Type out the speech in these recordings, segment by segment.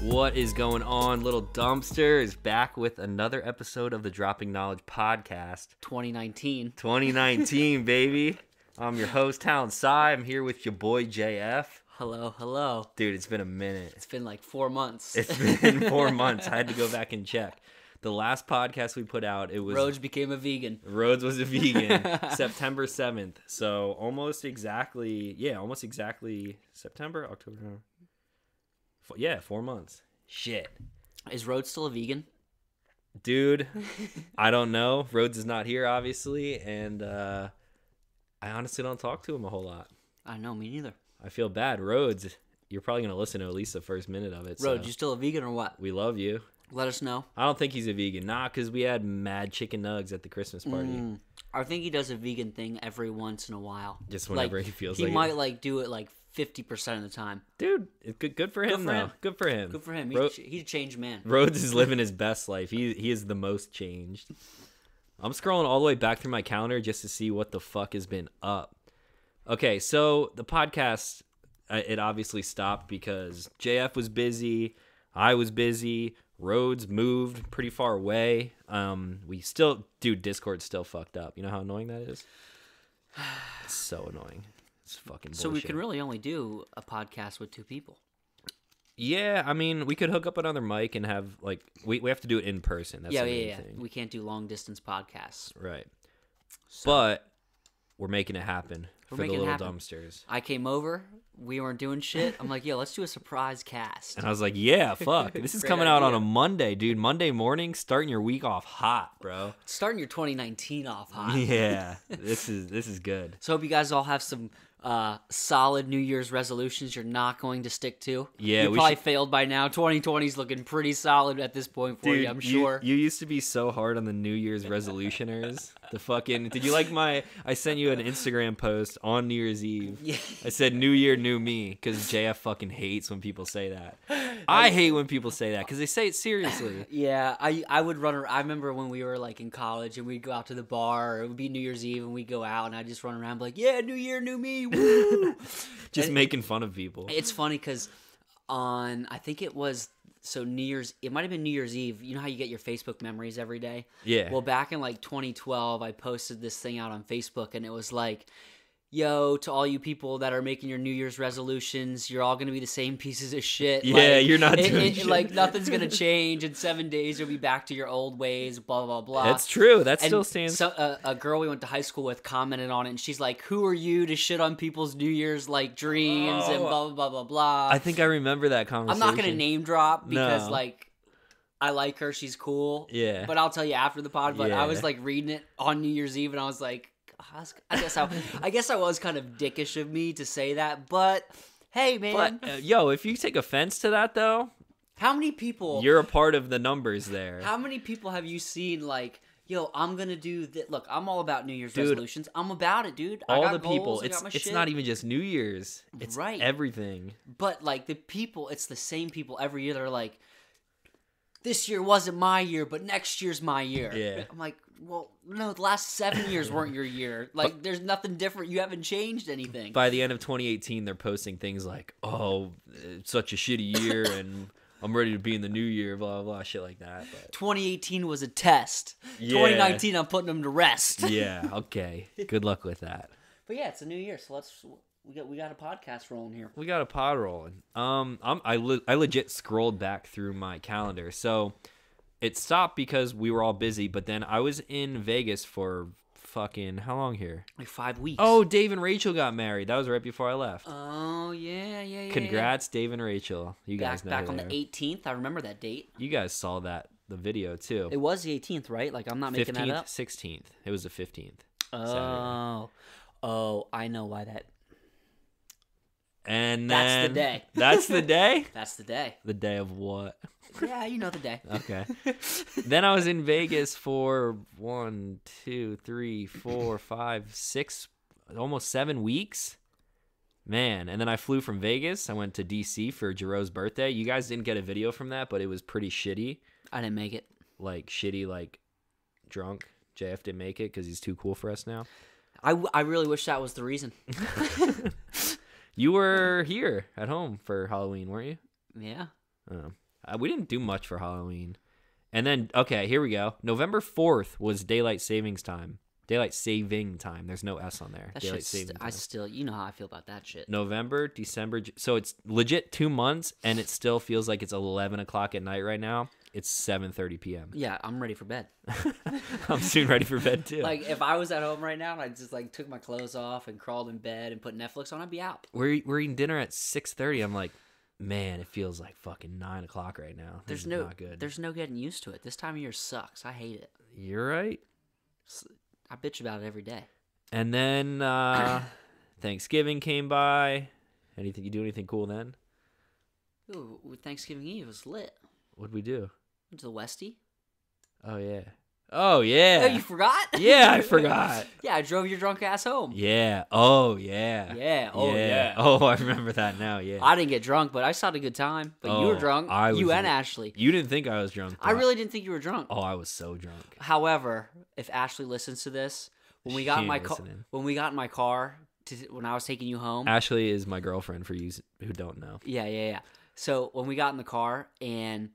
What is going on? Little Dumpster is back with another episode of the Dropping Knowledge podcast. 2019. 2019, baby. I'm your host, Talon Sai. I'm here with your boy, JF. Hello. Dude, it's been a minute. It's been like 4 months. It's been 4 months. I had to go back and check. The last podcast we put out, it was... Rhodes became a vegan. Rhodes was a vegan. September 7th. So almost exactly September, October, November. 4 months. Shit. Is Rhodes still a vegan? Dude, I don't know. Rhodes is not here, obviously, and I honestly don't talk to him a whole lot. I know, me neither. I feel bad. Rhodes, you're probably going to listen to at least the first minute of it. Rhodes, you still a vegan or what? We love you. Let us know. I don't think he's a vegan. Nah, because we had mad chicken nugs at the Christmas party. I think he does a vegan thing every once in a while. Just whenever he feels like it. He might do it 50% of the time. Dude, good for him, though. Good for him. Good for him. He's a changed man. Rhodes is living his best life. He is the most changed. I'm scrolling all the way back through my calendar just to see what the fuck has been up. Okay, so the podcast, it obviously stopped because JF was busy, I was busy, Rhodes moved pretty far away. Discord's still fucked up. You know how annoying that is? It's so annoying. It's fucking bullshit. So we can really only do a podcast with 2 people. Yeah, I mean, we could hook up another mic and have, we have to do it in person. That's the main thing. We can't do long-distance podcasts. Right. So, but we're making it happen for the little dumpsters. I came over. We weren't doing shit. I'm like, yo, let's do a surprise cast. And I was like, yeah, fuck. This is coming out on a Monday, dude. Monday morning, starting your week off hot, bro. Starting your 2019 off hot. Yeah, this is good. So hope you guys all have some solid New Year's resolutions you're not going to stick to. Yeah, you probably failed by now. 2020's looking pretty solid at this point for you, I'm sure. You used to be so hard on the New Year's resolutioners. Did you like I sent you an Instagram post on New Year's Eve. Yeah. I said New Year, new me, because JF fucking hates when people say that. I hate when people say that because they say it seriously. Yeah, I would run around. I remember when we were in college and we'd go out to the bar, or it would be New Year's Eve and we'd go out and I'd just run around like, yeah, New Year, new me. Woo! Just making fun of people. It's funny because I think it was it might have been New Year's Eve. You know how you get your Facebook memories every day? Yeah. Well, back in 2012, I posted this thing out on Facebook and it was like, yo, to all you people that are making your New Year's resolutions, you're all going to be the same pieces of shit. Yeah, you're not doing shit. Nothing's going to change. In 7 days, you'll be back to your old ways, blah, blah, blah. That's true. That still stands. So, a girl we went to high school with commented on it, and she's like, who are you to shit on people's New Year's, dreams and blah, blah, blah, blah, blah. I think I remember that conversation. I'm not going to name drop because, No. I like her. She's cool. Yeah. But I'll tell you after the pod. But Yeah. I was, reading it on New Year's Eve, and I was like, I guess I was kind of dickish of me to say that, but hey, man. But, if you take offense to that, though, how many people... You're a part of the numbers there. How many people have you seen, yo, I'm going to do that? Look, I'm all about New Year's resolutions. I'm about it, dude. All I got the people. goals, It's not even just New Year's. It's everything. But, the people, it's the same people every year. They're like, this year wasn't my year, but next year's my year. Yeah. I'm like, well, no, the last 7 years weren't your year. There's nothing different. You haven't changed anything. By the end of 2018, they're posting things like, oh, it's such a shitty year, and I'm ready to be in the new year, blah, blah, blah, shit like that. But 2018 was a test. Yeah. 2019, I'm putting them to rest. Yeah, okay. Good luck with that. But yeah, it's a new year, so we got a podcast rolling here. We got a pod rolling. I legit scrolled back through my calendar. So it stopped because we were all busy, but then I was in Vegas for fucking how long here? 5 weeks. Oh, Dave and Rachel got married. That was right before I left. Oh, yeah. Congrats, Dave and Rachel. You guys know back on the 18th. I remember that date. You guys saw the video too. It was the 18th, right? I'm not making that up. 16th. It was the 15th. Oh, I know why that. And that's the day. That's the day? That's the day. The day of what? Yeah, you know the day. Okay. Then I was in Vegas for 1, 2, 3, 4, 5, 6, almost 7 weeks. Man, and then I flew from Vegas. I went to DC for Jero's birthday. You guys didn't get a video from that, but it was pretty shitty. I didn't make it. Drunk. JF didn't make it because he's too cool for us now. I really wish that was the reason. You were here at home for Halloween, weren't you? Yeah. Oh. We didn't do much for Halloween. And then, okay, here we go. November 4th was daylight savings time. Daylight saving time. There's no S on there. That Daylight shit's saving I time. still, you know how I feel about that shit. November, December. So it's legit 2 months, and it still feels like it's 11 o'clock at night right now. It's 7:30 p.m. Yeah, I'm ready for bed. I'm soon ready for bed, too. Like, if I was at home right now and I just, like, took my clothes off and crawled in bed and put Netflix on, I'd be out. We're eating dinner at 6:30. I'm like, man, it feels like fucking 9 o'clock right now. This is not good. There's no getting used to it. This time of year sucks. I hate it. You're right. I bitch about it every day. And then Thanksgiving came by. You do anything cool then? Ooh, Thanksgiving Eve was lit. What'd we do? Went to the Westie. Oh yeah. Oh yeah. Oh, you forgot? Yeah, I forgot. Yeah, I drove your drunk ass home. Yeah. Oh yeah. Yeah. Oh yeah. Oh, I remember that now. Yeah. I didn't get drunk, but I still had a good time. But you were drunk. You and Ashley. You didn't think I was drunk. I really didn't think you were drunk. Oh, I was so drunk. However, if Ashley listens to this, when we got in my car, when I was taking you home, Ashley is my girlfriend. For you who don't know. Yeah. So when we got in the car and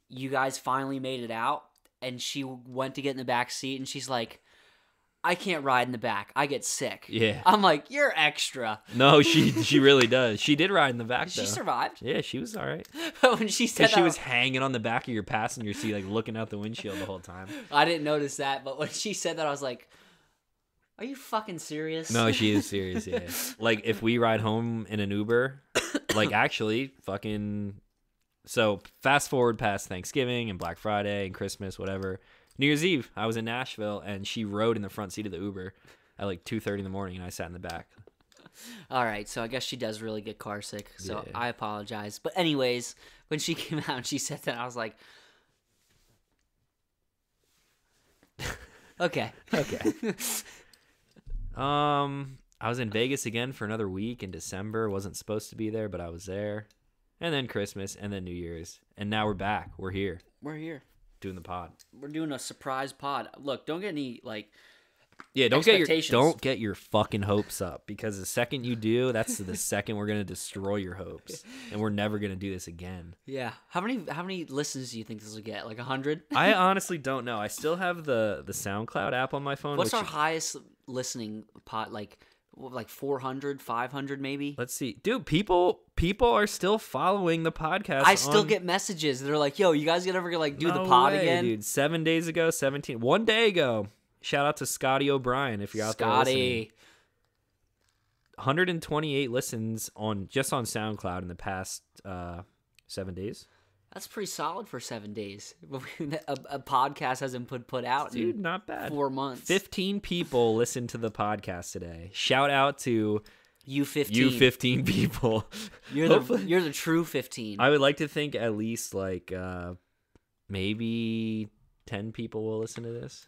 you guys finally made it out, and she went to get in the back seat, and she's like, I can't ride in the back. I get sick. Yeah. I'm like, you're extra. No, she really does. She did ride in the back, though. She survived. Yeah, she was all right. But when she said Because she was hanging on the back of your passenger seat, like looking out the windshield the whole time. I didn't notice that, but when she said that, I was like, are you fucking serious? No, she is serious, yeah. Like, if we ride home in an Uber, like, actually, fucking... So, fast forward past Thanksgiving and Black Friday and Christmas, whatever. New Year's Eve, I was in Nashville, and she rode in the front seat of the Uber at, like, 2:30 in the morning, and I sat in the back. All right, so I guess she does really get car sick, so Yeah. I apologize. But anyways, when she came out and she said that, I was like, okay. I was in Vegas again for another week in December. Wasn't supposed to be there, but I was there. And then Christmas, and then New Year's. And now we're back. We're here We're here. doing the pod. We're doing a surprise pod. Look, don't get any, like, Yeah, don't expectations. get your fucking hopes up, because the second you do, that's the second we're gonna destroy your hopes, and we're never gonna do this again. yeah. How many listens do you think this will get? Like 100? I honestly don't know. I still have the SoundCloud app on my phone. What's which, our highest listening pod? Like 400, 500 maybe? Let's see, dude. People are still following the podcast. I still get messages. They're like, "Yo, you guys ever like do the pod again?" Dude. 7 days ago, 17, 1 day ago. Shout out to Scotty O'Brien if you're out there listening. 128 listens just on SoundCloud in the past 7 days. That's pretty solid for 7 days. a podcast hasn't put out Dude, in not bad. 4 months. 15 people listened to the podcast today. Shout out to You 15. you 15 people. You're the true 15. I would like to think at least like maybe 10 people will listen to this.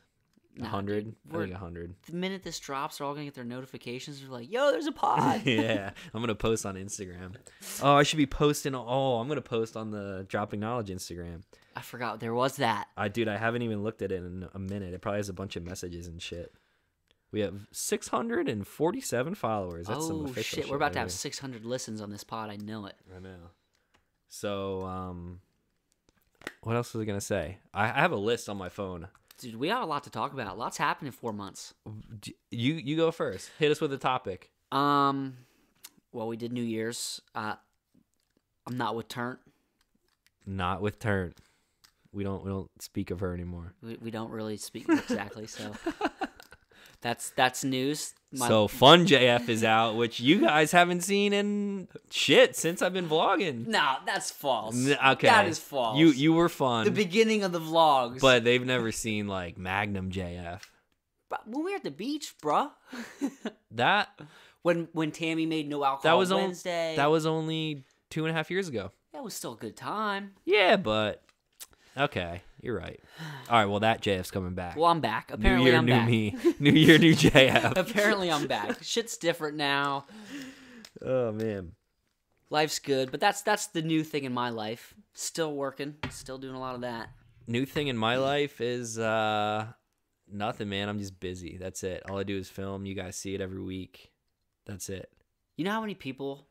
100? I think 100. The minute this drops, they're all gonna get their notifications. They're like, "Yo, there's a pod." Yeah, I'm gonna post on Instagram. Oh, I should be posting. I'm gonna post on the Dropping Knowledge Instagram. I forgot there was that. I haven't even looked at it in a minute. It probably has a bunch of messages and shit. We have 647 followers. That's some official shit! We're about to have right 600 listens on this pod. I know it. there. I know. So, what else was I gonna say? I have a list on my phone. Dude, we got a lot to talk about. Lots happened in 4 months. You go first. Hit us with a topic. Well, we did New Year's. I'm not with Turnt. Not with Turnt. We don't speak of her anymore. We don't really speak exactly, so that's news. So Fun JF is out, which you guys haven't seen in shit since I've been vlogging. No, that's false. Okay, That is false. You were Fun. The beginning of the vlogs. But they've never seen like Magnum JF. But when we were at the beach, bruh. That when Tammy made no alcohol Wednesday. that was only 2.5 years ago. That was still a good time. Yeah, but okay, you're right. All right, well that JF's coming back. Well, I'm back. New Apparently, year, I'm new back. me. New year, new JF. Apparently, I'm back. Shit's different now. Oh man. Life's good, but that's the new thing in my life. Still working, still doing a lot of that. New thing in my life is nothing, man. I'm just busy. That's it. All I do is film. You guys see it every week. That's it. You know how many people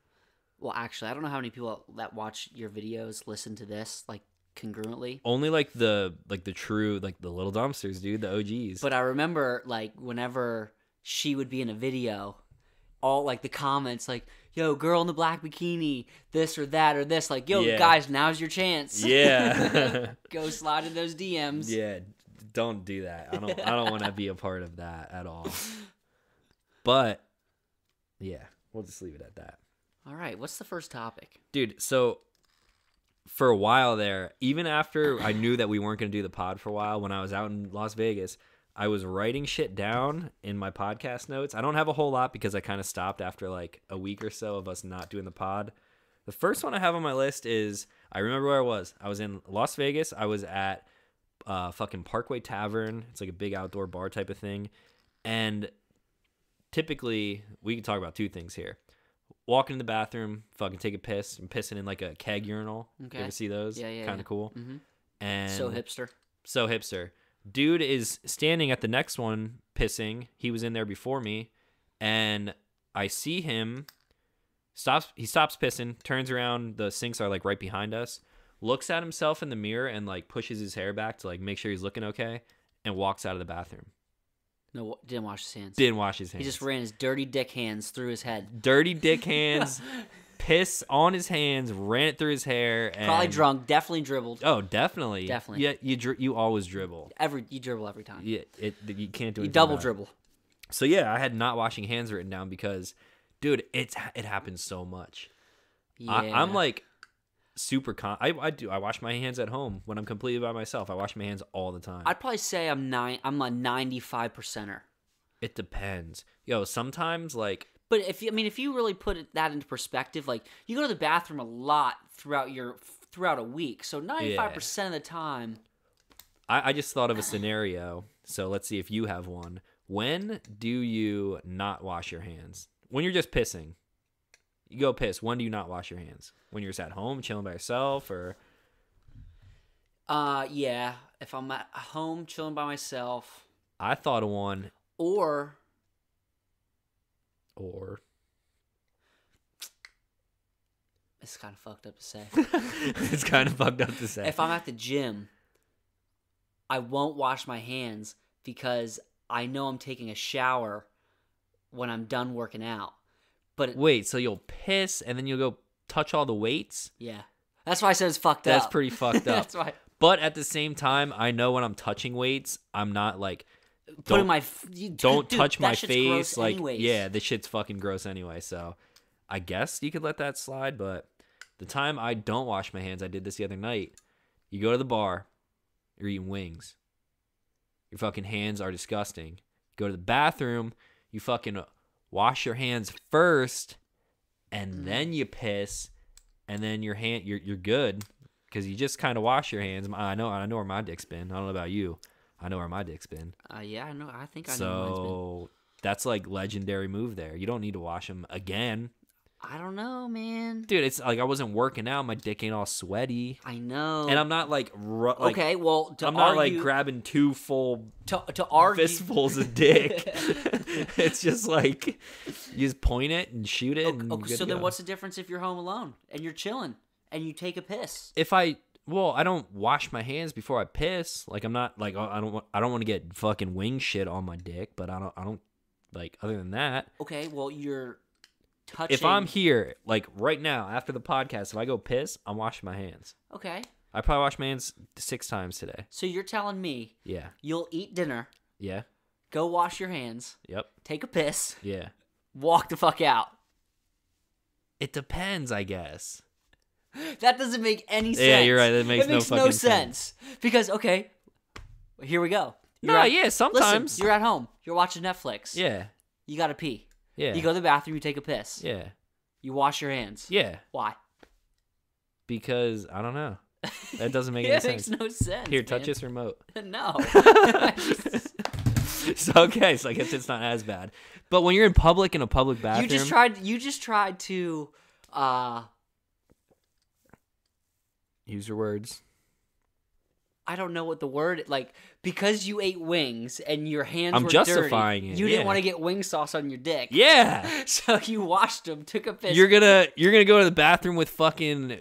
Well, actually, I don't know how many people that watch your videos listen to this like congruently. Only like the true like the little dumpsters, dude, the OGs. But I remember like whenever she would be in a video, all like the comments like, "Yo, girl in the black bikini, this or that or this." Like, "Yo, Yeah. guys, now's your chance." Yeah. Go slide in those DMs. Yeah, don't do that. I don't want to be a part of that at all. But yeah, we'll just leave it at that. All right, what's the first topic? Dude, so for a while there, even after I knew that we weren't going to do the pod for a while, when I was out in Las Vegas, I was writing shit down in my podcast notes. I don't have a whole lot because I kind of stopped after like a week or so of us not doing the pod. The first one I have on my list is, I remember where I was. I was in Las Vegas. I was at fucking Parkway Tavern. It's like a big outdoor bar type of thing. And typically, we can talk about two things here. Walking in the bathroom, fucking take a piss. I'm pissing in like a keg urinal. Okay. You ever see those? Yeah. Kind of cool. Mhm. And So hipster. So hipster. Dude is standing at the next one pissing. He was in there before me. And I see him. He stops pissing, turns around. The sinks are like right behind us. Looks at himself in the mirror and like pushes his hair back to like make sure he's looking okay. And walks out of the bathroom. No, didn't wash his hands. Didn't wash his hands. He just ran his dirty dick hands through his head. Dirty dick hands. Piss on his hands. Ran it through his hair. And Probably drunk. Definitely dribbled. Oh, definitely. Definitely. Yeah, you always dribble. You dribble every time. Yeah, you can't do it. You double dribble. So yeah, I had not washing hands written down because, dude, it happens so much. Yeah. I'm like super I wash my hands at home when I'm completely by myself. I wash my hands all the time. I'd probably say I'm a 95%er. It depends. Yo, sometimes like, But if you really put that into perspective, like you go to the bathroom a lot throughout a week, so 95% of the time. I just thought of a scenario. So let's see if you have one. When do you not wash your hands? When you're just pissing. You go piss. When do you not wash your hands? When you're just at home chilling by yourself, or? Yeah. If I'm at home chilling by myself. I thought of one. Or. It's kind of fucked up to say. It's kind of fucked up to say. If I'm at the gym, I won't wash my hands because I know I'm taking a shower when I'm done working out. But wait, so you'll piss and then you'll go touch all the weights? Yeah. That's why I said it's fucked up. That's pretty fucked up. That's why. But at the same time, I know when I'm touching weights, I'm not like don't touch my face. Like, anyways. yeah, this shit's fucking gross anyway. So I guess you could let that slide. But the time I don't wash my hands, I did this the other night. You go to the bar, you're eating wings. Your fucking hands are disgusting. Go to the bathroom, you fucking wash your hands first, and then you piss, and then you're good because you just kind of wash your hands. I know where my dick's been. I don't know about you. I know where my dick's been. Yeah, I know. I think I know where mine's been. So that's like legendary move there. You don't need to wash them again. I don't know, man. Dude, it's like I wasn't working out. My dick ain't all sweaty. I know. And I'm not like okay, well, I'm not like grabbing two full to argue fistfuls of dick. It's just like you just point it and shoot it. Okay, so then what's the difference if you're home alone and you're chilling and you take a piss? I don't wash my hands before I piss. Like I'm not like I don't want to get fucking wing shit on my dick, but I don't like other than that. Okay, well you're touching. If I'm here, like right now, after the podcast, if I go piss, I'm washing my hands. Okay. I probably washed my hands 6 times today. So you're telling me Yeah. You'll eat dinner. Yeah. Go wash your hands. Yep. Take a piss. Yeah. Walk the fuck out. It depends, I guess. That doesn't make any sense. Yeah, you're right. That makes no sense. Because, okay, here we go. Sometimes. Listen, you're at home. You're watching Netflix. Yeah. You gotta pee. Yeah. You go to the bathroom, you take a piss. Yeah. You wash your hands. Yeah. Why? Because, I don't know. That doesn't make any sense. It makes no sense. Here, touch this remote. No. So, okay, so I guess it's not as bad. But when you're in public, in a public bathroom. You just tried to use your words. I don't know what the word because you ate wings and your hands I'm were justifying dirty, it. you didn't yeah. want to get wing sauce on your dick. Yeah. So you washed them, took a piss. You're gonna go to the bathroom with fucking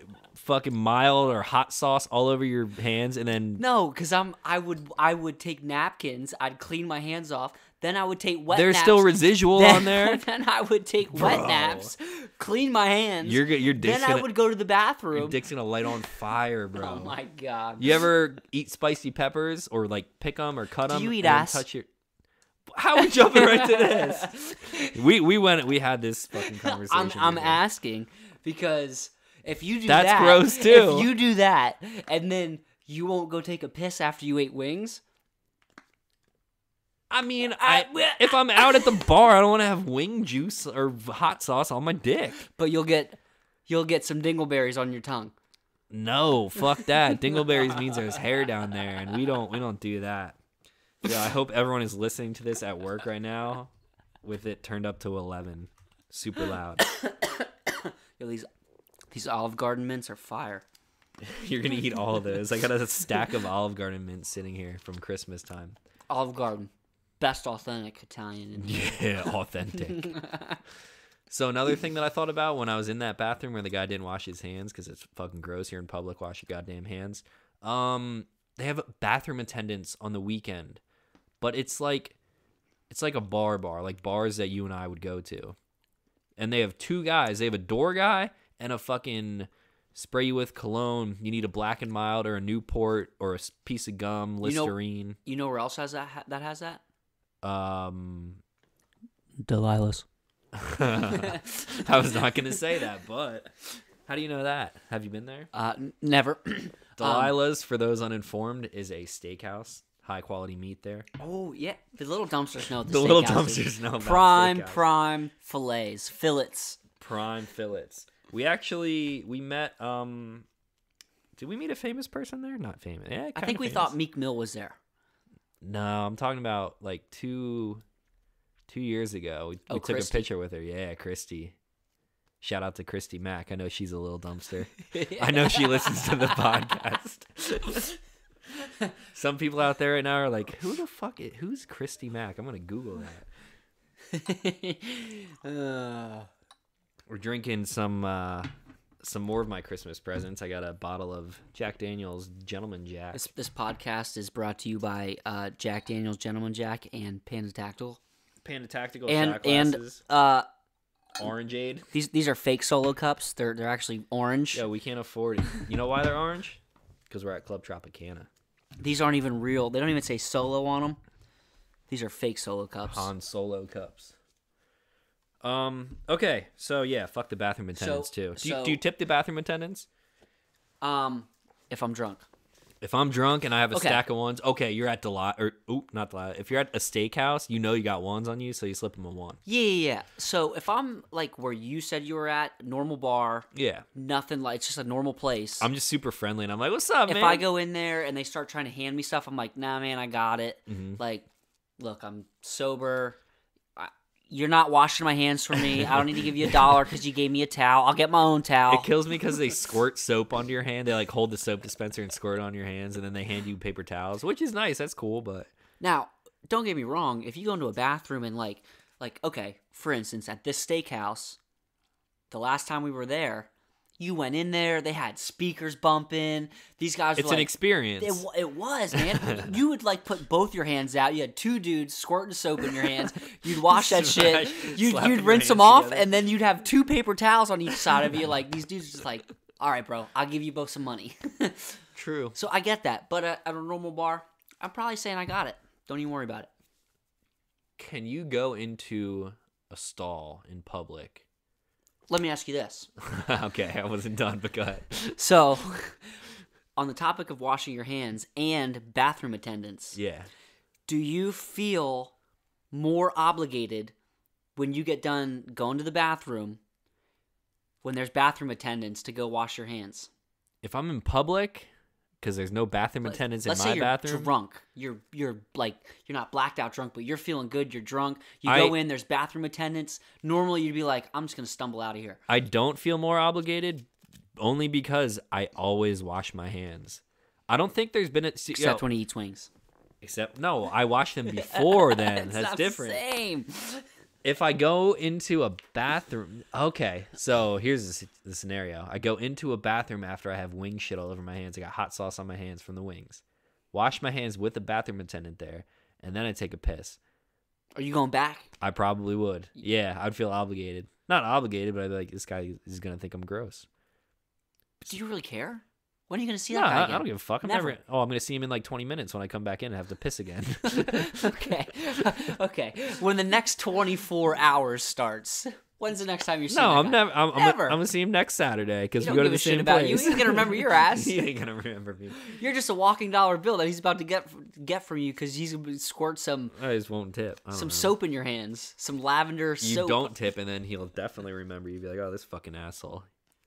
mild or hot sauce all over your hands, and then No, because I would take napkins, I'd clean my hands off, then I would take wet there's naps. still residual then, on there. Then I would take wet Bro. naps, clean my hands. Your dick's then I would go to the your bathroom. dick's gonna light on fire, bro. Oh my god. You ever eat spicy peppers or like pick them or cut them? Do you eat and then ass? Touch your... How are we jumping right to this? We had this fucking conversation. I'm before. asking because if you do That's that, gross, too. If you do that and then you won't go take a piss after you ate wings. I mean, if I'm out at the bar, I don't want to have wing juice or hot sauce on my dick. But you'll get some dingleberries on your tongue. No, fuck that. Dingleberries means there's hair down there, and we don't do that. Yeah, I hope everyone is listening to this at work right now, with it turned up to 11, super loud. Yo, these Olive Garden mints are fire. You're gonna eat all of those. I got a stack of Olive Garden mints sitting here from Christmas time. Olive Garden, best authentic Italian. Yeah, authentic. So another thing that I thought about when I was in that bathroom where the guy didn't wash his hands, because it's fucking gross here in public, wash your goddamn hands. They have bathroom attendants on the weekend, but it's like a bar, like bars that you and I would go to. And they have two guys. They have a door guy and a fucking spray you with cologne. You need a Black and Mild or a Newport or a piece of gum, Listerine. You know where else has that has that? Delilah's. I was not going to say that, but how do you know that? Have you been there? Never. Delilah's, for those uninformed, is a steakhouse. High quality meat there. Oh yeah, the little dumpsters know The little dumpsters know about steakhouse. prime fillets. Prime fillets. We met. Did we meet a famous person there? Not famous. Yeah, I think we thought Meek Mill was there. No, I'm talking about like 2 years ago. We took a picture with her. Yeah, Christy. Shout out to Christy Mack. I know she's a little dumpster. I know she listens to the podcast. Some people out there right now are like, who's Christy Mack? I'm going to Google that. We're drinking some more of my Christmas presents. I got a bottle of Jack Daniel's Gentleman Jack. This podcast is brought to you by Jack Daniel's Gentleman Jack and Panda Tactical. Panda Tactical and shot glasses. Orangeade. These are fake Solo cups. They're actually orange. Yeah, we can't afford it. You know why they're orange? Because we're at Club Tropicana. These aren't even real. They don't even say Solo on them. These are fake Solo cups. Han Solo cups. Okay, so yeah, fuck the bathroom attendants too. Do you tip the bathroom attendants? If I'm drunk. If I'm drunk and I have a stack of ones, okay, you're at not Delilah. If you're at a steakhouse, you know you got ones on you, so you slip them a one. Yeah. So if I'm like where you said you were at, normal bar, nothing like, it's just a normal place. I'm just super friendly, and I'm like, "What's up, man?" If I go in there and they start trying to hand me stuff, I'm like, "Nah, man, I got it." Mm-hmm. Like, look, I'm sober. You're not washing my hands for me. I don't need to give you $1 because you gave me a towel. I'll get my own towel. It kills me because they squirt soap onto your hand. They like hold the soap dispenser and squirt it on your hands, and then they hand you paper towels, which is nice. That's cool, but now don't get me wrong. If you go into a bathroom and like okay, for instance, at this steakhouse, the last time we were there, you went in there. They had speakers bumping. These guys. It's an experience. It was, man. You would like put both your hands out. You had two dudes squirting soap in your hands. You'd wash that shit. You'd rinse them off, together. And then you'd have two paper towels on each side of you. Like these dudes, just like, all right, bro, I'll give you both some money. True. So I get that, but at a normal bar, I'm probably saying I got it. Don't even worry about it. Can you go into a stall in public? Let me ask you this. Okay, I wasn't done, but go ahead. So, on the topic of washing your hands and bathroom attendants, do you feel more obligated when you get done going to the bathroom when there's bathroom attendants to go wash your hands? If I'm in public, because there's no bathroom attendants in my bathroom. Let's say you're drunk. You're like, you're not blacked out drunk, but you're feeling good. You're drunk. You go in, there's bathroom attendants. Normally, you'd be like, I'm just going to stumble out of here. I don't feel more obligated only because I always wash my hands. I don't think there's been except when he eats wings. Except no, I wash them before then. That's not different. The same. If I go into a bathroom, okay. So here's the scenario: I go into a bathroom after I have wing shit all over my hands. I got hot sauce on my hands from the wings. Wash my hands with the bathroom attendant there, and then I take a piss. Are you going back? I probably would. Yeah, I'd feel obligated. Not obligated, but I'd be like, this guy is gonna think I'm gross. Do you really care? When are you going to see that guy again? I don't give a fuck. I'm never. I'm going to see him in like 20 minutes when I come back in and have to piss again. Okay. When the next 24 hours starts, when's the next time you see him? No, I'm never. I'm going to see him next Saturday because we go to the same place. You ain't going to remember your ass. He ain't going to remember me. You're just a walking dollar bill that he's about to get from you because he's going to squirt some... I just won't tip. Some soap in your hands. Some lavender soap. You don't tip, and then he'll definitely remember you. Be like, oh, this fucking asshole.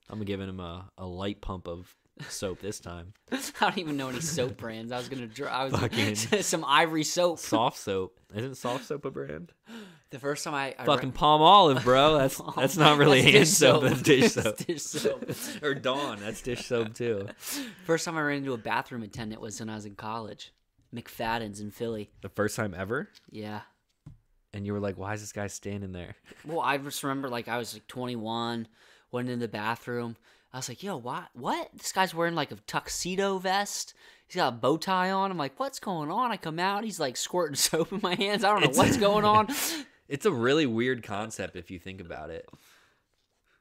I'm giving him a light pump of soap this time. I don't even know any soap brands. I was some Ivory soap. Soft soap. Isn't soft soap a brand? The first time I fucking Palmolive, bro. That's not really hand soap. That's dish soap. That's dish soap. Or Dawn. That's dish soap too. First time I ran into a bathroom attendant was when I was in college. McFadden's in Philly. The first time ever? Yeah. And you were like, why is this guy standing there? Well, I just remember I was 21, went in the bathroom. I was like, yo, what? This guy's wearing like a tuxedo vest. He's got a bow tie on. I'm like, what's going on? I come out. He's like squirting soap in my hands. I don't know what's going on. It's a really weird concept if you think about it.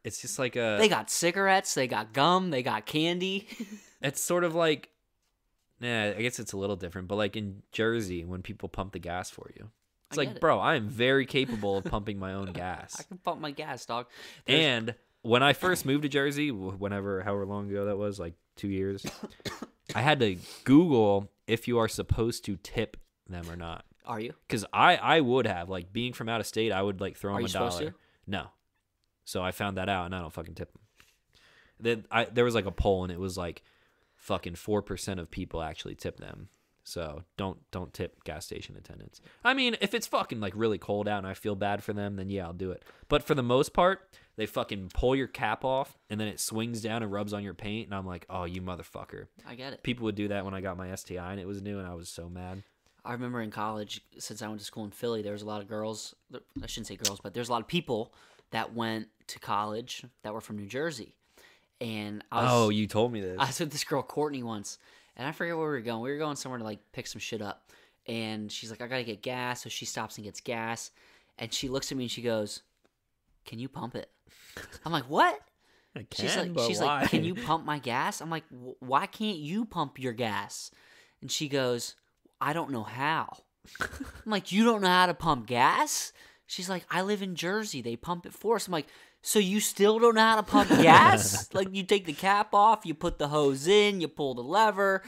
It's just like They got cigarettes. They got gum. They got candy. It's sort of like... I guess it's a little different. But like in Jersey, when people pump the gas for you. It's like, bro, I am very capable of pumping my own gas. I can pump my gas, dog. And... when I first moved to Jersey, however long ago that was, like 2 years, I had to Google if you are supposed to tip them or not. Are you? Because I would have, like, being from out of state, I would like throw them $1. Supposed to? No, so I found that out, and I don't fucking tip them. There was like a poll, and it was like fucking 4% of people actually tip them. So don't tip gas station attendants. I mean, if it's fucking like really cold out and I feel bad for them, then yeah, I'll do it. But for the most part, they fucking pull your cap off and then it swings down and rubs on your paint, and I'm like, oh, you motherfucker. I get it. People would do that when I got my STI and it was new, and I was so mad. I remember in college, since I went to school in Philly, there was a lot of girls. I shouldn't say girls, but there's a lot of people that went to college that were from New Jersey. And you told me this. I was with this girl, Courtney, once. And I forget where we were going. We were going somewhere to like pick some shit up. And she's like, I gotta get gas. So she stops and gets gas. And she looks at me and she goes, can you pump it? I'm like, what? She's like, can you pump my gas? I'm like, why can't you pump your gas? And she goes, I don't know how. I'm like, you don't know how to pump gas? She's like, I live in Jersey. They pump it for us. I'm like, so you still don't know how to pump gas? Like, you take the cap off, you put the hose in, you pull the lever,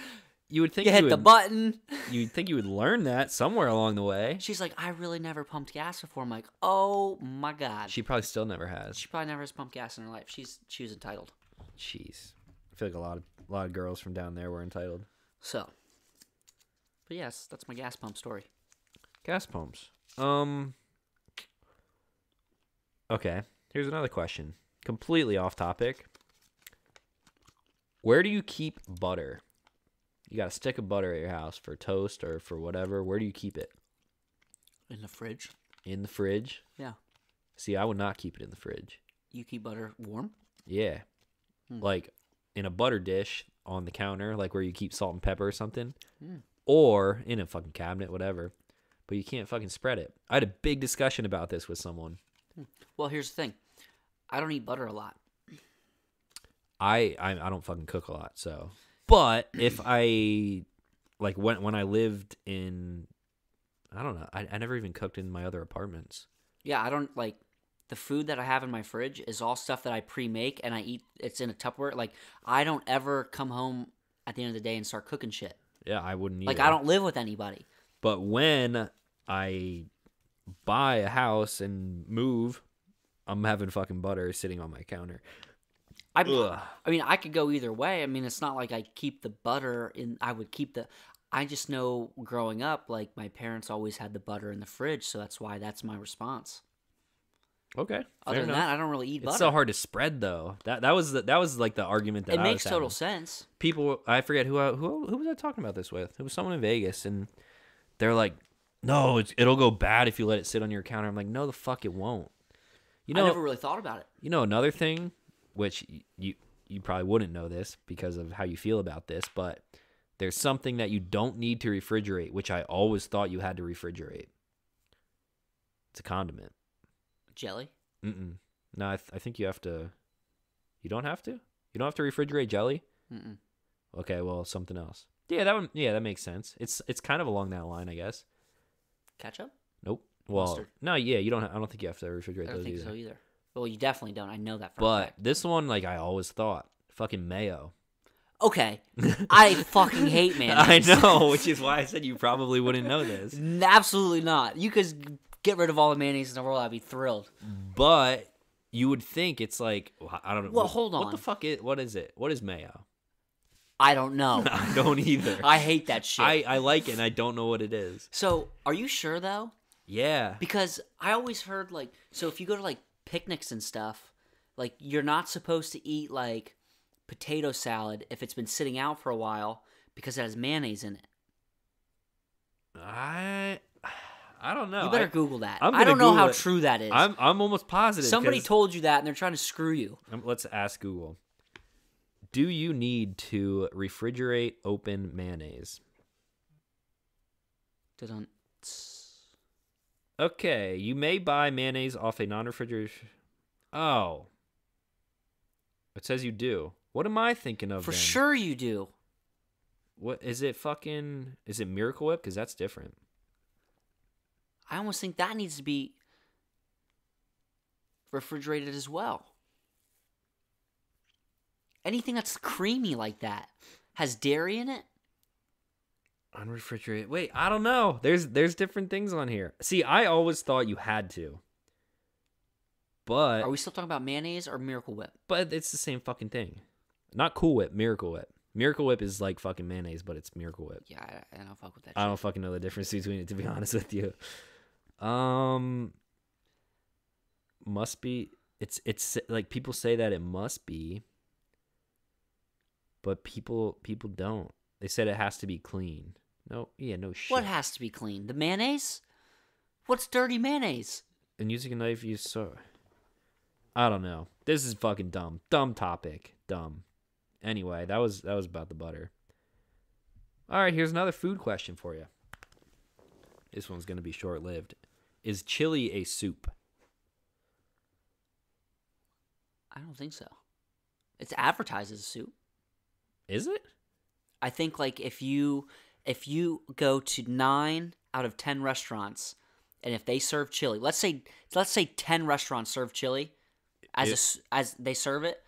you would think you hit the button. You'd think you would learn that somewhere along the way. She's like, I really never pumped gas before. I'm like, oh my God. She probably still never has. She probably never has pumped gas in her life. She was entitled. Jeez. I feel like a lot of girls from down there were entitled. So. But yes, that's my gas pump story. Gas pumps. Okay. Here's another question. Completely off topic. Where do you keep butter? You got a stick of butter at your house for toast or for whatever. Where do you keep it? In the fridge. In the fridge? Yeah. See, I would not keep it in the fridge. You keep butter warm? Yeah. Like in a butter dish on the counter, like where you keep salt and pepper or something. Or in a fucking cabinet, whatever. But you can't fucking spread it. I had a big discussion about this with someone. Well, here's the thing. I don't eat butter a lot. I don't fucking cook a lot, so. But if I, like, when I lived in, I don't know, I never even cooked in my other apartments. Yeah, I don't, like, the food that I have in my fridge is all stuff that I pre-make, and I eat, it's in a Tupperware. Like, I don't ever come home at the end of the day and start cooking shit. Yeah, I wouldn't either. Like, I don't live with anybody. But when I buy a house and move, I'm having fucking butter sitting on my counter. I mean, I could go either way. I mean, it's not like I keep the butter in. I would keep the. I just know growing up, like my parents always had the butter in the fridge, so that's why that's my response. Okay. Other than that, I don't really eat butter. It's so hard to spread though. That was like the argument that it makes total sense. People, I forget who was I talking about this with. It was someone in Vegas, and they're like, "No, it'll go bad if you let it sit on your counter." I'm like, "No, the fuck it won't." I never really thought about it. You know, another thing, which you probably wouldn't know this because of how you feel about this, but there's something that you don't need to refrigerate, which I always thought you had to refrigerate. It's a condiment. Jelly? Mm-mm. No, I think you have to. You don't have to? You don't have to refrigerate jelly? Mm-mm. Okay, well, something else. Yeah, that makes sense. It's kind of along that line, I guess. Ketchup? Nope. Well, Mustard? No, yeah, you don't. I don't think you have to refrigerate those either. I don't think so either. Well, you definitely don't. I know that for a fact. But this one, like I always thought, fucking mayo. Okay, I fucking hate mayonnaise. I know, which is why I said you probably wouldn't know this. Absolutely not. You could get rid of all the mayonnaise in the world, I'd be thrilled. But you would think it's like, I don't know. Well, hold on. What the fuck what is it? What is mayo? I don't know. I don't either. I hate that shit. I like it, and I don't know what it is. So, are you sure, though? Yeah. Because I always heard, like, so if you go to, like, picnics and stuff, like, you're not supposed to eat, like, potato salad if it's been sitting out for a while because it has mayonnaise in it. I don't know. You better Google that. I don't know how true that is. I'm almost positive. Somebody told you that, and they're trying to screw you. Let's ask Google. Do you need to refrigerate open mayonnaise? Okay, you may buy mayonnaise off a non-refrigerated... Oh. It says you do. What am I thinking of For then? sure you do. What is it is it Miracle Whip? Because that's different. I almost think that needs to be refrigerated as well. Anything that's creamy like that has dairy in it. Unrefrigerated. Wait, I don't know. There's different things on here. See, I always thought you had to. But are we still talking about mayonnaise or Miracle Whip? But it's the same fucking thing. Not Cool Whip, Miracle Whip. Miracle Whip is like fucking mayonnaise, but it's Miracle Whip. Yeah, I don't fuck with that shit. I don't fucking know the difference between it, to be honest with you. Must be. It's like people say that it must be, but people don't. They said it has to be clean. No shit. What has to be clean? The mayonnaise? What's dirty mayonnaise? And using a knife, I don't know. This is fucking dumb. Dumb topic. Dumb. Anyway, that was about the butter. All right, here's another food question for you. This one's going to be short-lived. Is chili a soup? I don't think so. It's advertised as a soup. Is it? I think like if you go to 9 out of 10 restaurants, and if they serve chili, let's say 10 restaurants serve chili, as they serve it,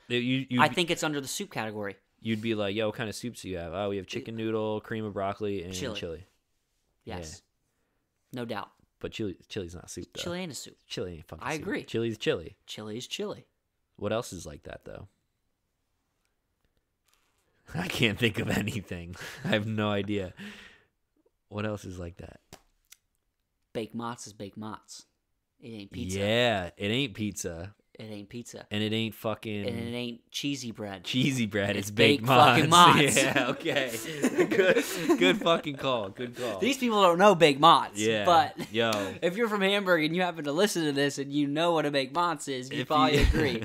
I think it's under the soup category. You'd be like, yo, what kind of soups do you have? Oh, we have chicken noodle, cream of broccoli, and chili. Yes. Yeah. No doubt. But chili's not soup, though. Chili ain't a soup. Chili ain't fucking soup. I agree. Chili's chili. Chili is chili. What else is like that, though? I can't think of anything. I have no idea. What else is like that? Baked Mott's is Baked Mott's. It ain't pizza. Yeah, it ain't pizza. It ain't pizza. And it ain't fucking... And it ain't cheesy bread. Cheesy bread. It's Baked Mott's. fucking Mott's. Yeah, okay. Good fucking call. Good call. These people don't know Baked Mott's. Yeah. But yo, if you're from Hamburg and you happen to listen to this and you know what a Baked Mott's is, you probably agree.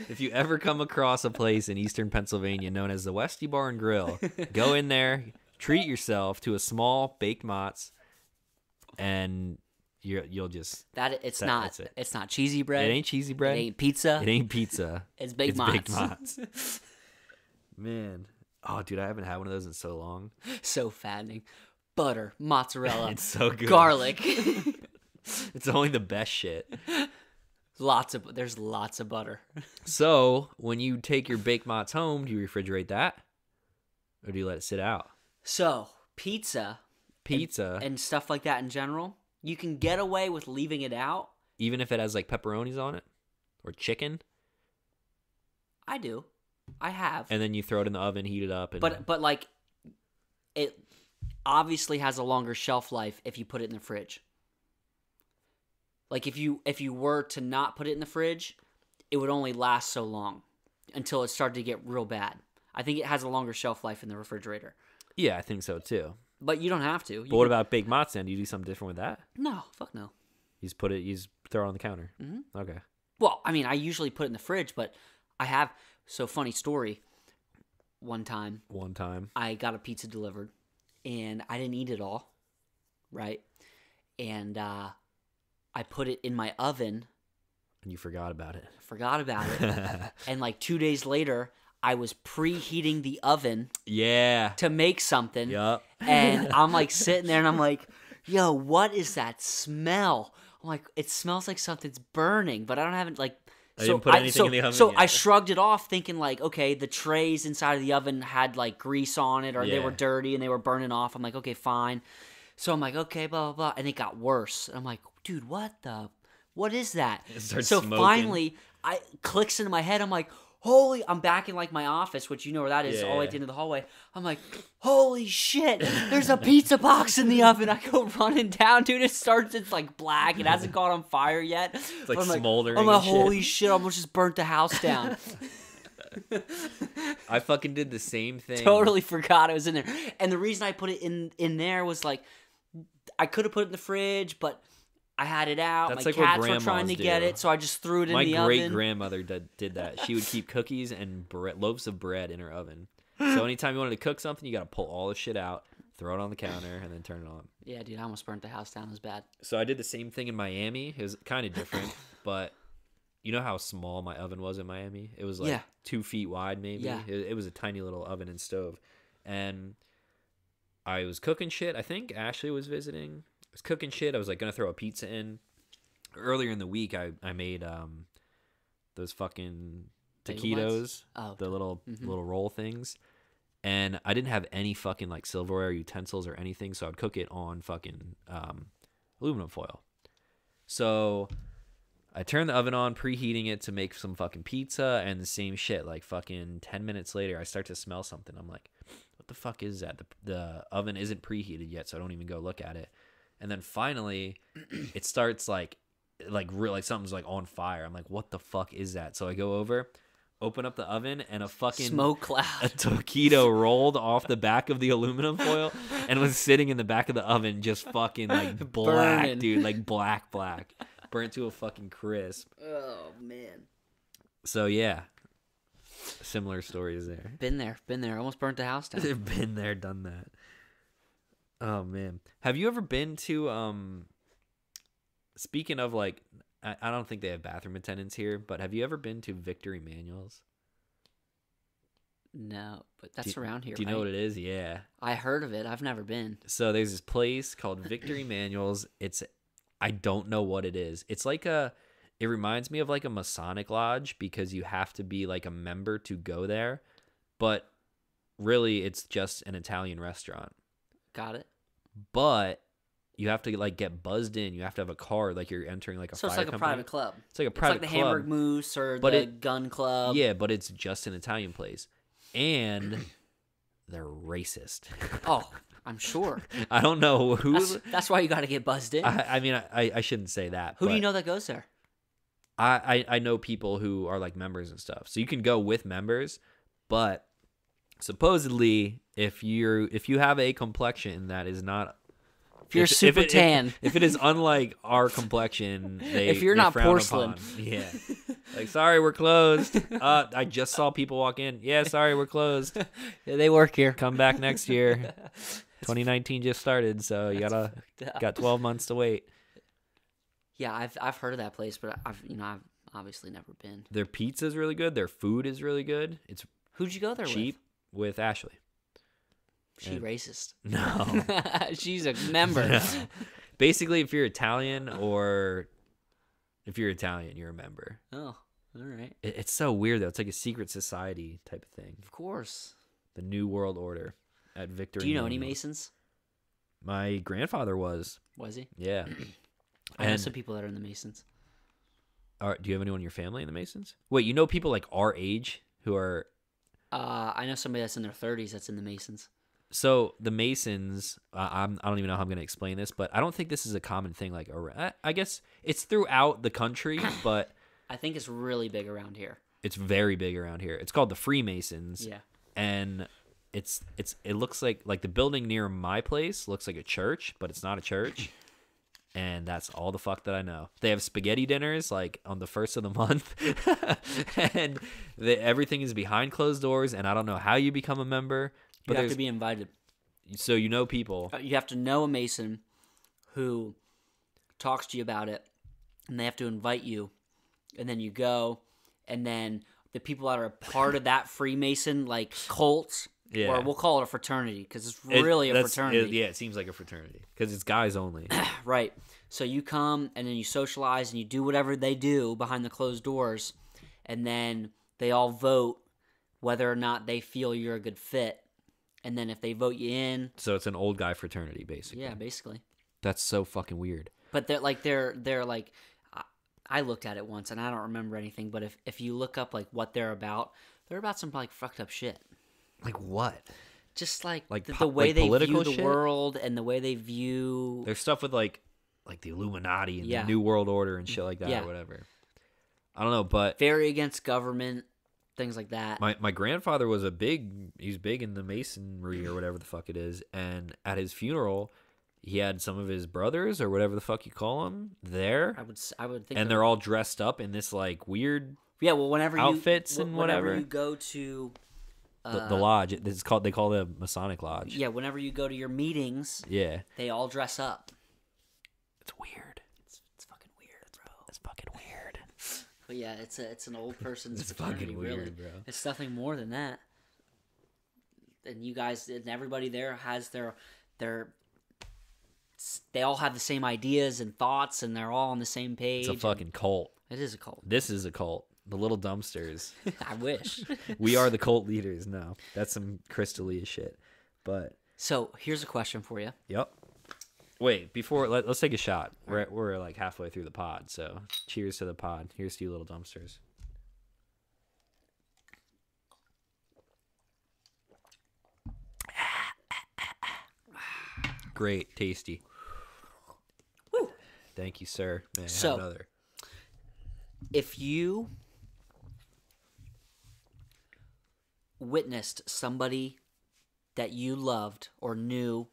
If you ever come across a place in eastern Pennsylvania known as the Westy Bar and Grill, go in there, treat yourself to a small Baked Mott's, and... You'll just it's not cheesy bread. It ain't cheesy bread. It ain't pizza. It ain't pizza. It's Baked Mott's. Baked Mott's. Man, oh dude, I haven't had one of those in so long. So fattening. Butter, mozzarella. It's so good. Garlic. It's only the best shit. There's lots of butter. So when you take your Baked Mott's home, do you refrigerate that, or do you let it sit out? So pizza, and stuff like that in general. You can get away with leaving it out. Even if it has like pepperonis on it? Or chicken? I do. I have. And then you throw it in the oven, heat it up. But like, it obviously has a longer shelf life if you put it in the fridge. Like if you were to not put it in the fridge, it would only last so long until it started to get real bad. I think it has a longer shelf life in the refrigerator. Yeah, I think so too. But you don't have to. But what about baked mozz then? Do you do something different with that? No, fuck no. You just throw it on the counter. Mm-hmm. Okay. Well, I mean, I usually put it in the fridge, but I have. So funny story. One time, I got a pizza delivered, and I didn't eat it all, right? And I put it in my oven. And you forgot about it. And like 2 days later, I was preheating the oven. Yeah. To make something. Yup. And I'm like sitting there and I'm like, yo, what is that smell? I'm like, it smells like something's burning, but I don't have it like. I didn't put anything in the oven. So yet. I shrugged it off, thinking like, okay, the trays inside of the oven had like grease on it, or they were dirty and they were burning off. I'm like, okay, fine. So I'm like, okay, blah blah blah, and it got worse. And I'm like, dude, what is that? So smoking. Finally, I clicks into my head. I'm like, holy! I'm back in like my office, which you know where that is, all the way at the end of the hallway. I'm like, holy shit! There's a pizza box in the oven. I go running down, dude. It's like black. It hasn't caught on fire yet. It's like smoldering. I'm like, holy shit! I almost just burnt the house down. I fucking did the same thing. Totally forgot it was in there. And the reason I put it in there was like, I could have put it in the fridge, but I had it out. That's my like cats what were trying to get it, so I just threw it in the oven. My great-grandmother did that. She would keep cookies and loaves of bread in her oven. So anytime you wanted to cook something, you got to pull all the shit out, throw it on the counter, and then turn it on. Yeah, dude, I almost burnt the house down. It was bad. So I did the same thing in Miami. It was kind of different, but you know how small my oven was in Miami? It was like 2 feet wide, maybe. Yeah. It was a tiny little oven and stove. And I was cooking shit. I think Ashley was visiting. I was cooking shit. I was like going to throw a pizza in. Earlier in the week, I made those fucking taquitos, the little roll things, and I didn't have any fucking like silverware utensils or anything, so I'd cook it on fucking aluminum foil. So I turned the oven on, preheating it to make some fucking pizza, and the same shit. Like fucking 10 minutes later, I start to smell something. I'm like, what the fuck is that? The oven isn't preheated yet, so I don't even go look at it. And then finally, it starts like something's like on fire. I'm like, what the fuck is that? So I go over, open up the oven, and a fucking smoke cloud, a taquito rolled off the back of the aluminum foil and was sitting in the back of the oven, just fucking like black, burning. Dude, like black, burnt to a fucking crisp. Oh man. So yeah, similar stories there. Been there, almost burnt the house down. Been there, done that. Oh man, have you ever been to speaking of like, I don't think they have bathroom attendants here, but have you ever been to Victor Emmanuel's? No, but that's around here. Do you know what it is? Yeah, I heard of it. I've never been. So there's this place called Victor Emmanuel's. I don't know what it is. It's like it reminds me of like a Masonic lodge because you have to be like a member to go there, but really it's just an Italian restaurant. Got it. But you have to like get buzzed in. You have to have a card, like you're entering like a fire company. So it's like a private club. It's like a private club. It's like the Hamburg Moose or the Gun Club. Yeah, but it's just an Italian place. And they're racist. Oh, I'm sure. I don't know who. That's why you got to get buzzed in. I mean, I shouldn't say that. Who do you know that goes there? I know people who are like members and stuff. So you can go with members, but supposedly if you have a complexion that is not, if you're super tan, if it is unlike our complexion, if you're not porcelain, yeah, like sorry we're closed. I just saw people walk in. Yeah, sorry we're closed. Yeah, they work here. Come back next year. 2019 just started, so you got 12 months to wait. Yeah, I've heard of that place, but I've obviously never been. Their pizza is really good. Their food is really good. It's who'd you go there cheap with Ashley. She racist? No, she's a member. No. Basically, if you're Italian, you're a member. Oh, all right. It's so weird though. It's like a secret society type of thing. Of course. The New World Order at Victor. Do you know any Masons? My grandfather was. Was he? Yeah. I know some people that are in the Masons. Do you have anyone in your family in the Masons? Wait, you know people like our age who are... I know somebody that's in their 30s that's in the Masons. So the Masons, I don't even know how I'm going to explain this, but I don't think this is a common thing. Like, I guess it's throughout the country, but I think it's really big around here. It's very big around here. It's called the Freemasons. Yeah. And it looks like the building near my place looks like a church, but it's not a church. And that's all the fuck that I know. They have spaghetti dinners like on the first of the month, and everything is behind closed doors. And I don't know how you become a member, but you have to be invited. So you know people. You have to know a Mason who talks to you about it, and they have to invite you, and then you go, and then the people that are a part of that Freemason like cult. Yeah. Or we'll call it a fraternity because it's really a fraternity. It seems like a fraternity because it's guys only. Right. So you come and then you socialize and you do whatever they do behind the closed doors, and then they all vote whether or not they feel you're a good fit. And then if they vote you in, so it's an old guy fraternity, basically. Yeah, basically. That's so fucking weird. But they're like. I looked at it once and I don't remember anything. But if you look up like what they're about some like fucked up shit. Like what? Just like the way they view the world and the way they view... There's stuff with like the Illuminati and the New World Order and shit like that or whatever. I don't know, but... Very against government, things like that. My grandfather was he's big in the Masonry or whatever the fuck it is. And at his funeral, he had some of his brothers or whatever the fuck you call them there. I would think... And they're all dressed up in this like weird... Yeah, well, whenever outfits and whatever. Whenever you go to... The lodge. They call it a Masonic lodge. Yeah, whenever you go to your meetings, they all dress up. It's weird. It's fucking weird, bro. It's fucking weird. But yeah, it's an old person's it's fucking weird, really. Bro. It's nothing more than that. And you guys and everybody there has their they all have the same ideas and thoughts, and they're all on the same page. It's a fucking cult. It is a cult. This is a cult. The Little Dumpsters. I wish. We are the cult leaders. No, that's some Crystalia shit. But so here's a question for you. Yep. Wait, before let's take a shot. We're like halfway through the pod, so cheers to the pod. Here's to you, Little Dumpsters. Great, tasty. Woo. Thank you, sir. May I have another? If you witnessed somebody that you loved or knew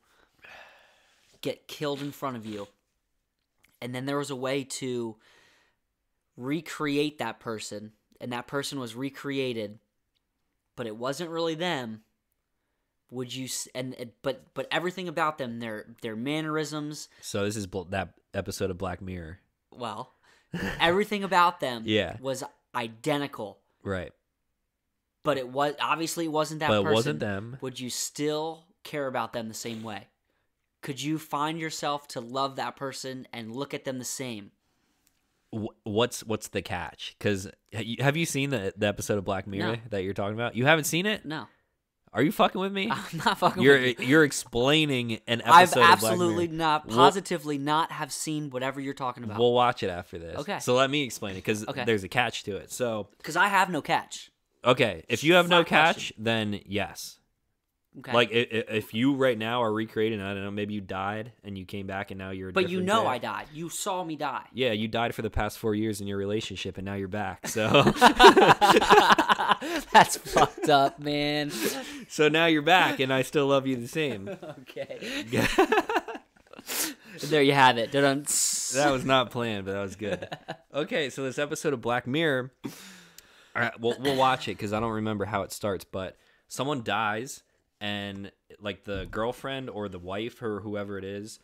get killed in front of you, and then there was a way to recreate that person, and that person was recreated, but it wasn't really them, would you? But everything about them, their mannerisms. So this is that episode of Black Mirror. Well, everything about them was identical. Right. But it wasn't that person. But it wasn't them. Would you still care about them the same way? Could you find yourself to love that person and look at them the same? What's the catch? Because have you seen the episode of Black Mirror that you're talking about? You haven't seen it? No. Are you fucking with me? I'm not fucking with you. You're explaining an episode I've of Black Mirror. absolutely not, positively not have seen whatever you're talking about. We'll watch it after this. Okay. So let me explain it, because there's a catch to it. So because I have no catch. Okay. If you have no catch, then yes. Okay. Like, if you right now are recreating, I don't know, maybe you died and you came back and now you're a But you know guy. I died. You saw me die. Yeah, you died for the past 4 years in your relationship and now you're back, so... That's fucked up, man. So now you're back and I still love you the same. Okay. There you have it. That was not planned, but that was good. Okay, so this episode of Black Mirror... All right, we'll watch it because I don't remember how it starts, but someone dies... And like the girlfriend or the wife or whoever it is,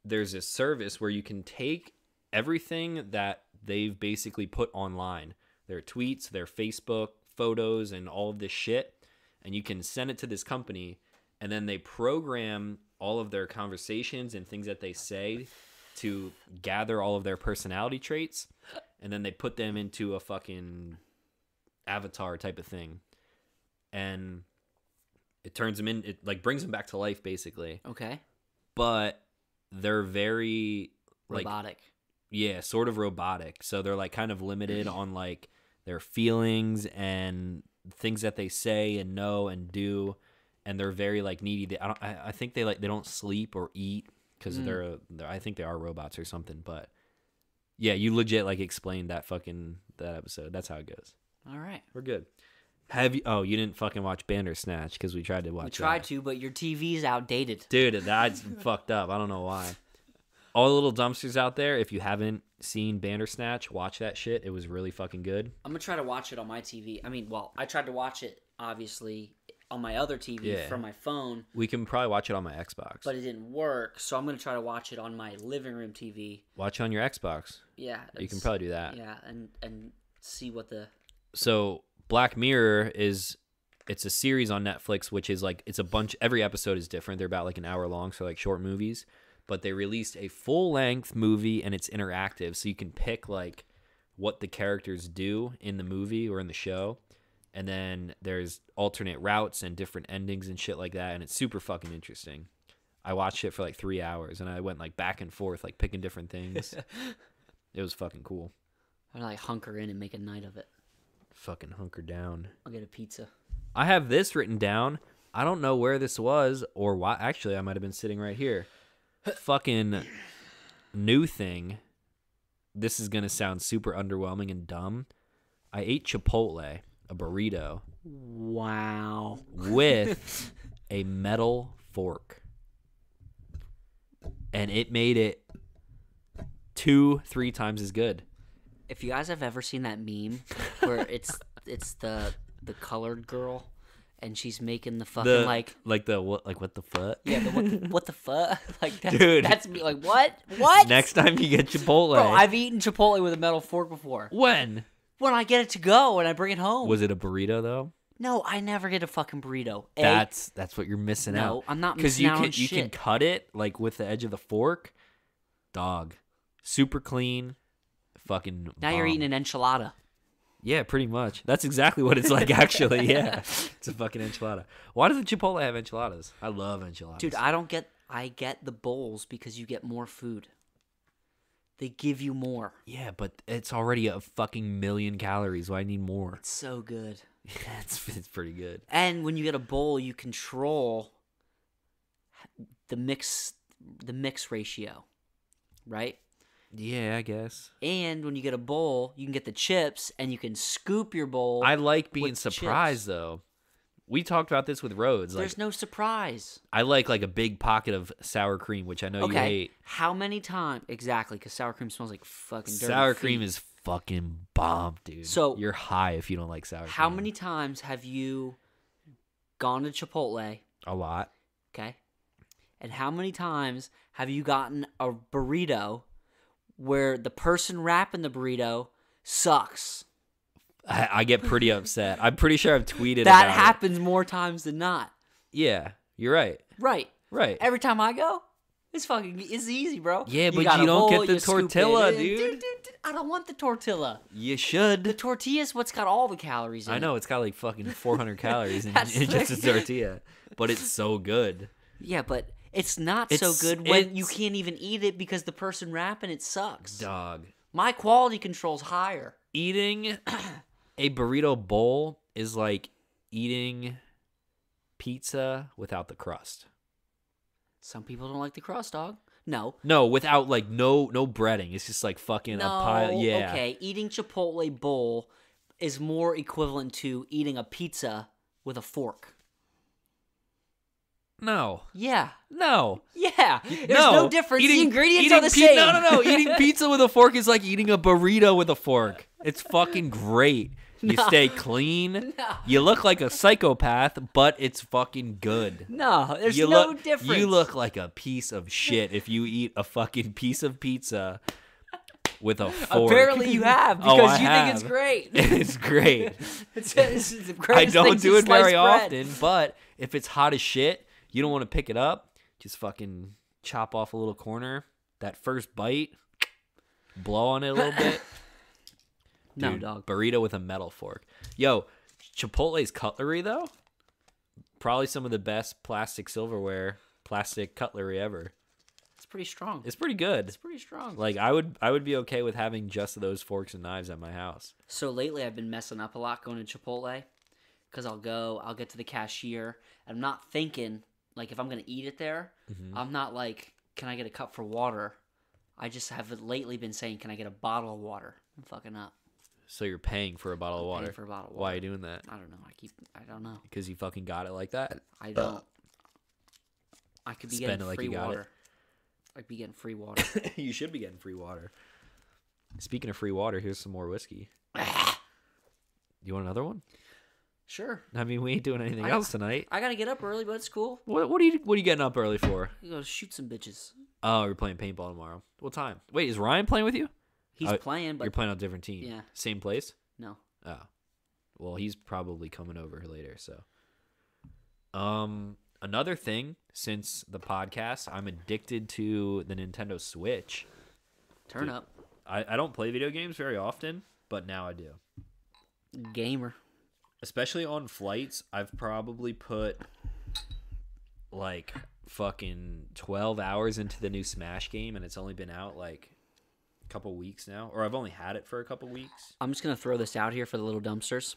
there's this service where you can take everything that they've basically put online, their tweets, their Facebook photos, and all of this shit, and you can send it to this company, and then they program all of their conversations and things that they say to gather all of their personality traits, and then they put them into a fucking avatar type of thing. And it turns them in, it like brings them back to life basically. Okay. But they're very robotic. Yeah, sort of robotic. So they're like kind of limited on like their feelings and things that they say and know and do. and they're very like needy. I think they don't sleep or eat because they're I think they are robots or something. But yeah, you legit like explained that episode. That's how it goes. All right, we're good. Have you? Oh, you didn't fucking watch Bandersnatch because we tried to watch. We tried to, but your TV's outdated, dude. That's fucked up. I don't know why. All the little dumpsters out there. If you haven't seen Bandersnatch, watch that shit. It was really fucking good. I'm gonna try to watch it on my TV. I mean, well, I tried to watch it obviously on my other TV from my phone. We can probably watch it on my Xbox, but it didn't work. So I'm gonna try to watch it on my living room TV. Watch it on your Xbox. Yeah, you can probably do that. Yeah, and see what the. So Black Mirror it's a series on Netflix, which is like it's a bunch. Every episode is different. They're about like an hour long, so like short movies. But they released a full-length movie, and it's interactive, so you can pick like what the characters do in the movie or in the show, and then there's alternate routes and different endings and shit like that, and it's super fucking interesting. I watched it for like 3 hours, and I went like back and forth, like picking different things. It was fucking cool. I'm like hunker in and make a night of it. Fucking hunker down. I'll get a pizza. I have this written down. I don't know where this was or why. Actually, I might have been sitting right here. Fucking new thing. This is gonna sound super underwhelming and dumb. I ate Chipotle, a burrito. Wow. With a metal fork, and it made it 2-3 times as good. If you guys have ever seen that meme where it's the colored girl. And she's making the fucking what the fuck? Yeah, what the fuck? Like dude, that's me. Like what? What? Next time you get Chipotle, bro, I've eaten Chipotle with a metal fork before. When I get it to go and I bring it home. Was it a burrito though? No, I never get a fucking burrito. That's what you're missing out. No, I'm not missing out on shit. Because you can cut it like with the edge of the fork. Dog, super clean. Fucking. Now you're eating an enchilada. Yeah, pretty much. That's exactly what it's like, actually. Yeah, it's a fucking enchilada. Why does the Chipotle have enchiladas? I love enchiladas. Dude, I get the bowls because you get more food. They give you more. Yeah, but it's already a fucking million calories. Why need more? It's so good. Yeah, it's pretty good. And when you get a bowl, you control the mix ratio, right? Yeah, I guess. And when you get a bowl, you can get the chips, and you can scoop your bowl. I like being surprised, though. We talked about this with Rhodes. There's no surprise. I like a big pocket of sour cream, which I know you hate. How many times? Exactly, because sour cream smells like fucking dirty Sour feet. cream is fucking bomb, dude. So you're high if you don't like sour cream. How many times have you gone to Chipotle? A lot. Okay. And how many times have you gotten a burrito where the person wrapping the burrito sucks? I get pretty upset. I'm pretty sure I've tweeted that about happens more times than not. Yeah, you're right. Right. Every time I go, it's easy, bro. Yeah, but you don't get the tortilla, dude. I don't want the tortilla. You should. The tortilla's what's got all the calories in it. I know, it's got like fucking 400 calories in just a tortilla. But it's so good. Yeah, but it's not so good when you can't even eat it because the person wrapping it sucks. Dog. My quality control's higher. Eating a burrito bowl is like eating pizza without the crust. Some people don't like the crust, dog. No, without like no breading. It's just like fucking a pile. Yeah. Okay, eating Chipotle bowl is more equivalent to eating a pizza with a fork. No. Yeah. No. Yeah. There's no difference. The ingredients are the same. No. Eating pizza with a fork is like eating a burrito with a fork. It's fucking great. You stay clean. No. You look like a psychopath, but it's fucking good. No, there's no difference. You look like a piece of shit if you eat a fucking piece of pizza with a fork. Apparently you have, because you think it's great. It's great. It's the greatest I don't do it very bread. often, but if it's hot as shit, you don't want to pick it up, just fucking chop off a little corner. That first bite, blow on it a little bit. Dude, no, dog. Burrito with a metal fork. Yo, Chipotle's cutlery, though, probably some of the best plastic cutlery ever. It's pretty strong. It's pretty good. It's pretty strong. Like, I would be okay with having just those forks and knives at my house. So lately I've been messing up a lot going to Chipotle because I'll get to the cashier, and I'm not thinking, like, if I'm going to eat it there, I'm not like, can I get a cup for water? I just have lately been saying, can I get a bottle of water? I'm fucking up. So you're paying for a bottle of water? Paying for a bottle of water. Why are you doing that? I don't know. I don't know. Because you fucking got it like that? I don't. I could be getting free water. I'd be getting free water. You should be getting free water. Speaking of free water, here's some more whiskey. You want another one? Sure. I mean, we ain't doing anything else tonight. I gotta get up early, but it's cool. What are you getting up early for? You gotta shoot some bitches. Oh, you're playing paintball tomorrow. What time? Wait, is Ryan playing with you? He's playing, but you're playing on a different team. Yeah. Same place? No. Oh. Well, he's probably coming over later, so. Another thing, since the podcast, I'm addicted to the Nintendo Switch. Turn up. I don't play video games very often, but now I do. Gamer. Especially on flights, I've probably put like fucking 12 hours into the new Smash game, and it's only been out like a couple weeks now, or I've only had it for a couple weeks. I'm just gonna throw this out here for the little dumpsters.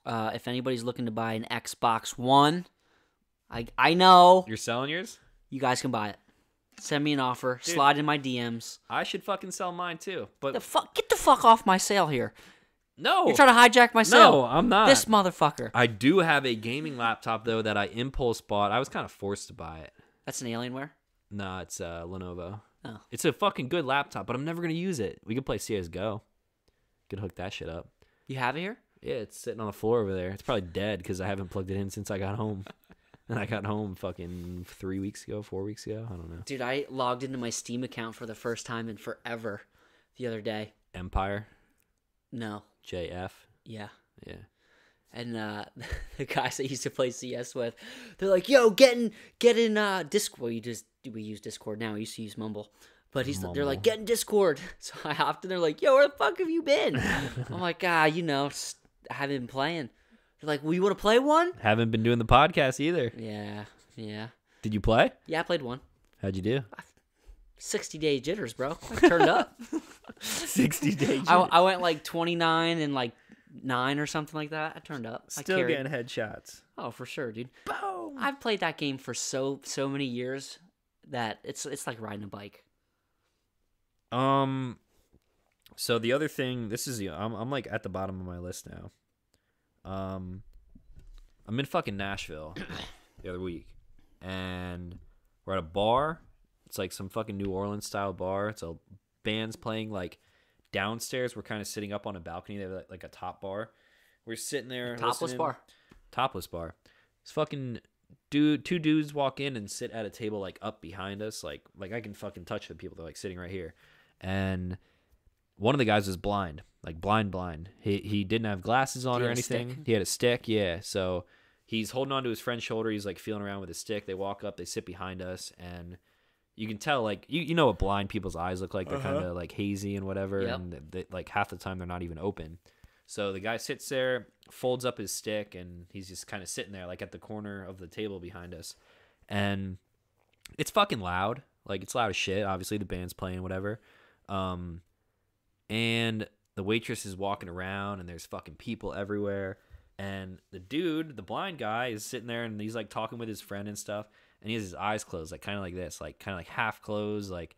If anybody's looking to buy an Xbox One, I know you're selling yours. You guys can buy it. Send me an offer. Dude, slide in my DMs. I should fucking sell mine too. But get the fuck off my sale here. No. You're trying to hijack my sale. No, I'm not. This motherfucker. I do have a gaming laptop though that I impulse bought. I was kind of forced to buy it. That's an Alienware? No, it's Lenovo. Oh. It's a fucking good laptop, but I'm never going to use it. We could play CS:GO. Could hook that shit up. You have it here? Yeah, it's sitting on the floor over there. It's probably dead because I haven't plugged it in since I got home. And I got home fucking 4 weeks ago. I don't know. Dude, I logged into my Steam account for the first time in forever the other day. Empire? No. JF? Yeah. Yeah. And the guys I used to play CS with, they're like, "Yo, get in Discord." Well, we use Discord now. We used to use Mumble, but they're like, "Get in Discord." So I hopped in. They're like, "Yo, where the fuck have you been?" I'm like, I haven't been playing. They're like, "Well, you want to play one?" Haven't been doing the podcast either. Yeah. Did you play? Yeah, I played one. How'd you do? 60-day jitters, bro. I turned up. 60-day jitters. I went like 29 and like 9 or something like that. I turned up. Still getting headshots. Oh, for sure, dude. Boom. I've played that game for so many years that it's like riding a bike. So the other thing, this is I'm like at the bottom of my list now. I'm in fucking Nashville the other week, and we're at a bar. It's like some fucking New Orleans style bar. It's a band's playing like downstairs. We're kind of sitting up on a balcony. They have like a top bar. We're sitting there. Topless bar. Topless bar. It's fucking two dudes walk in and sit at a table like up behind us. Like I can fucking touch the people. They're like sitting right here. And one of the guys was blind. Like blind. He didn't have glasses on or anything. He had a stick. Yeah. So he's holding on to his friend's shoulder. He's like feeling around with his stick. They walk up. They sit behind us, and you can tell, like, you know what blind people's eyes look like. They're kind of like hazy and whatever. Yep. And they, like half the time they're not even open. So the guy sits there, folds up his stick, and he's just kind of sitting there like at the corner of the table behind us. And it's fucking loud. Like, it's loud as shit. Obviously the band's playing, whatever. And the waitress is walking around, and there's fucking people everywhere. And the dude, the blind guy, is sitting there, and he's like talking with his friend and stuff. And he has his eyes closed, like kind of like this, like kind of like half closed, like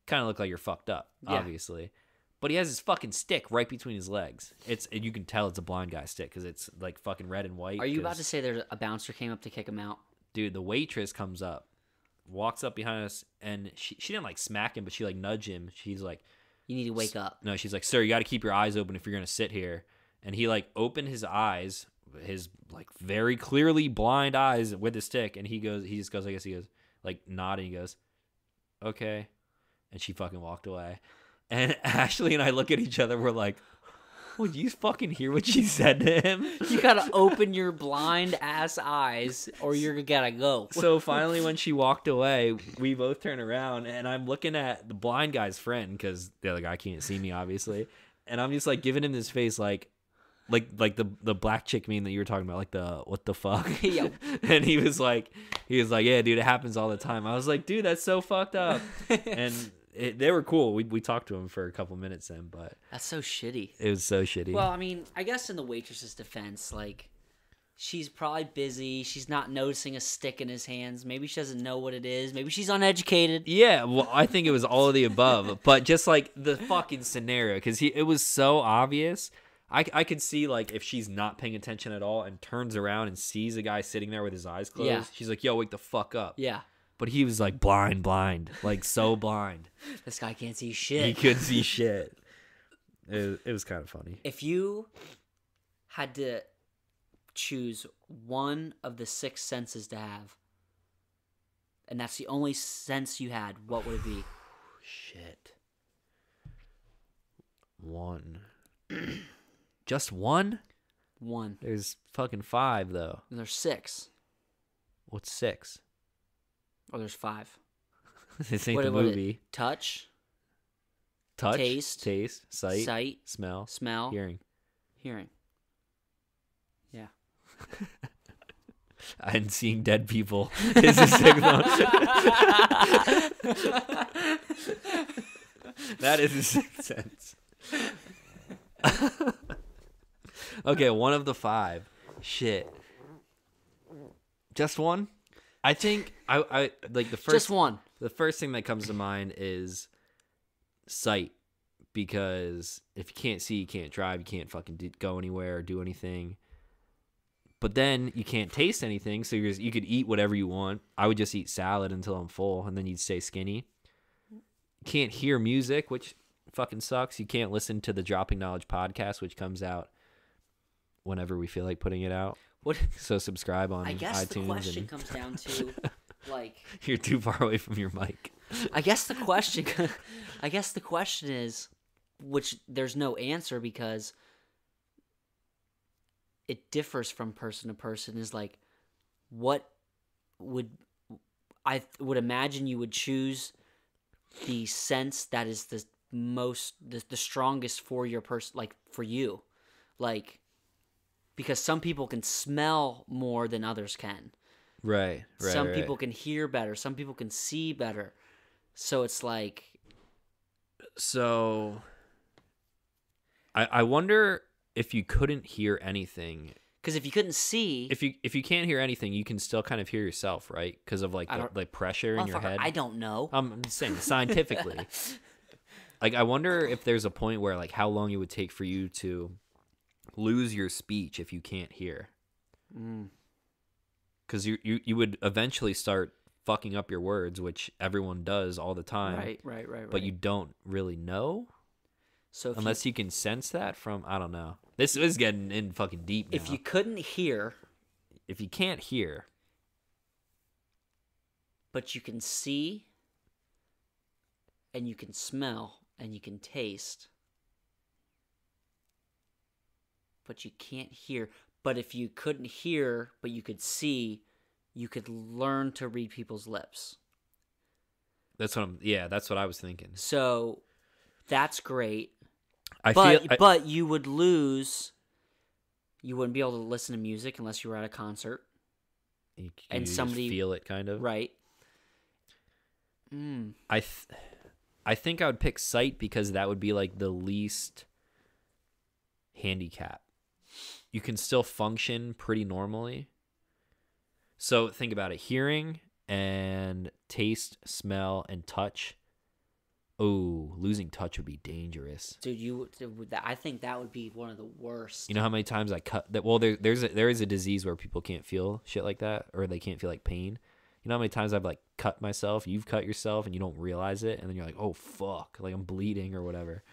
kind of look like you're fucked up, obviously. But he has his fucking stick right between his legs. You can tell it's a blind guy stick because it's like fucking red and white. Are you about to say there's a bouncer came up to kick him out? Dude, the waitress comes up, walks up behind us, and she didn't like smack him, but she like nudged him. She's like, "You need to wake up." No, she's like, "Sir, you got to keep your eyes open if you're gonna sit here." And he like opened his eyes, his like very clearly blind eyes with his stick, and he just goes, I guess he goes like nodding. He goes, "Okay," and she fucking walked away. And Ashley and I look at each other. We're like, "Would you fucking hear what she said to him?" You gotta open your blind ass eyes, or you're gotta go. So finally, when she walked away, we both turn around, and I'm looking at the blind guy's friend because the other guy can't see me, obviously, and I'm just like giving him this face, like the black chick meme that you were talking about, like the what the fuck. Yeah. And he was like, "Yeah, dude, it happens all the time." I was like, "Dude, that's so fucked up." And they were cool. We talked to him for a couple minutes then, but that's so shitty. It was so shitty. Well, I mean, I guess in the waitress's defense, like, She's probably busy. She's not noticing a stick in his hands. Maybe she doesn't know what it is. Maybe she's uneducated. Yeah, well, I think it was all of the above. But just like the fucking scenario, because it was so obvious. I could see like if she's not paying attention at all and turns around and sees a guy sitting there with his eyes closed. Yeah. She's like, yo, wake the fuck up. Yeah. But he was like blind, like so blind. This guy can't see shit. He couldn't see shit. It was kind of funny. If you had to choose one of the 6 senses to have, and that's the only sense you had, what would it be? Shit. One. Just one? One. There's fucking 5 though. And there's 6. What's 6? Or there's 5. This ain't the movie. Touch. Taste, sight, smell, hearing. Yeah. And seeing dead people is a signal. That is a sixth sense. Okay, one of the 5. Shit. Just one? I think I like the first. Just one. The first thing that comes to mind is sight, because if you can't see, you can't drive, you can't fucking go anywhere or do anything. But then you can't taste anything, so you could eat whatever you want. I would just eat salad until I'm full, and then you'd stay skinny. You can't hear music, which fucking sucks. You can't listen to the Dropping Knowledge podcast, which comes out whenever we feel like putting it out. So subscribe on iTunes. I guess the question comes down to, like... You're too far away from your mic. I guess the question is, which there's no answer because it differs from person to person, is like, what would... I would imagine you would choose the sense that is the most, the strongest for your person, like, for you. Like... Because some people can smell more than others can. Right. Some people can hear better. Some people can see better. So it's like... So... I wonder if you couldn't hear anything. Because if you couldn't see... If you can't hear anything, you can still kind of hear yourself, right? Because of like the pressure in your head. I don't know. I'm just saying, scientifically. Like, I wonder if there's a point where, like, how long it would take for you to... lose your speech if you can't hear, because you would eventually start fucking up your words, which everyone does all the time. Right. But you don't really know, so unless you can sense that from, I don't know. This is getting in fucking deep now. If you couldn't hear, if you can't hear, but you can see, and you can smell, and you can taste. But you can't hear. But if you couldn't hear, but you could see, you could learn to read people's lips. That's what I was thinking. So that's great. But you would lose. You wouldn't be able to listen to music unless you were at a concert. And somebody feel it, kind of. Right. I think I would pick sight because that would be like the least handicap. You can still function pretty normally. So think about it. Hearing and taste, smell, and touch. Oh, losing touch would be dangerous. Dude, I think that would be one of the worst. You know how many times I cut that? Well, there is a disease where people can't feel shit like that, or they can't feel like pain. You know how many times I've like cut myself, you've cut yourself, and you don't realize it, and then you're like, oh fuck, like I'm bleeding or whatever.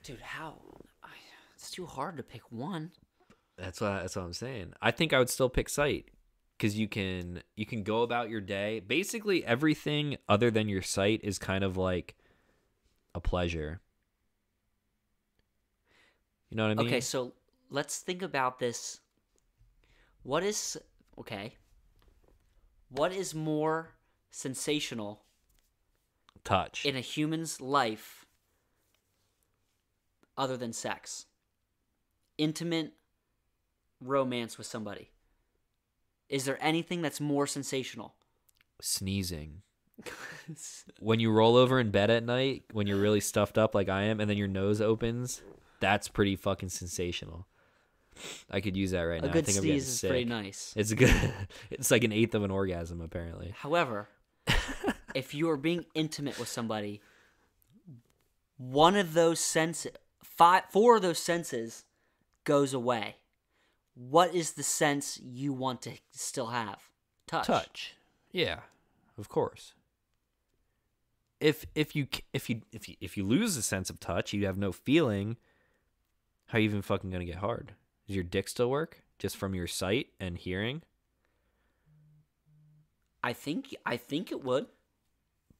Dude, how? It's too hard to pick one. That's what I'm saying. I think I would still pick sight because you can go about your day. Basically, everything other than your sight is kind of like a pleasure. You know what I mean? Okay, so let's think about this. What is more sensational? Touch. In a human's life other than sex? Intimate romance with somebody. Is there anything that's more sensational? Sneezing. When you roll over in bed at night, when you're really stuffed up like I am, and then your nose opens, that's pretty fucking sensational. I could use that right now. A good I think sneeze is pretty nice. It's good. It's like an eighth of an orgasm, apparently. However, if you are being intimate with somebody, one of those senses, four of those senses goes away. What is the sense you want to still have? Touch. Touch. Yeah, of course. If you lose the sense of touch, you have no feeling. How are you even fucking gonna get hard? Does your dick still work just from your sight and hearing? I think it would.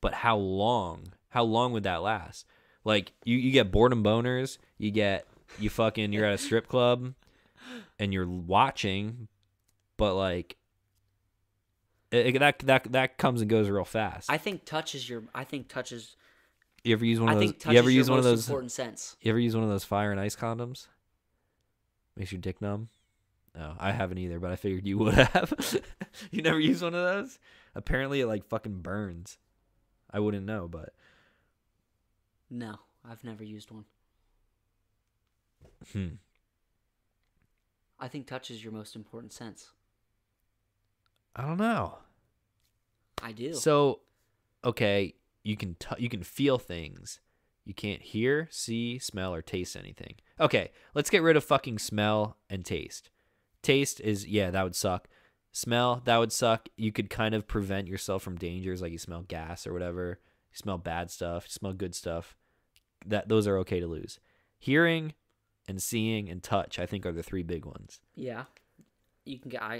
But how long? How long would that last? Like you get boredom boners. You're at a strip club, and you're watching, but like that comes and goes real fast. I think touch is. You ever use one of those? You ever use one of those? Important sense. You ever use one of those fire and ice condoms? Makes your dick numb. No, I haven't either, but I figured you would have. You never used one of those? Apparently, it like fucking burns. I wouldn't know, but no, I've never used one. I think touch is your most important sense. I don't know. I do. So, okay, you can feel things. You can't hear, see, smell, or taste anything. Okay, let's get rid of fucking smell and taste. Taste is, yeah, that would suck. Smell, that would suck. You could kind of prevent yourself from dangers, like you smell gas or whatever. You smell bad stuff, you smell good stuff. Those are okay to lose. Hearing and seeing and touch, I think, are the three big ones. Yeah. You can get. I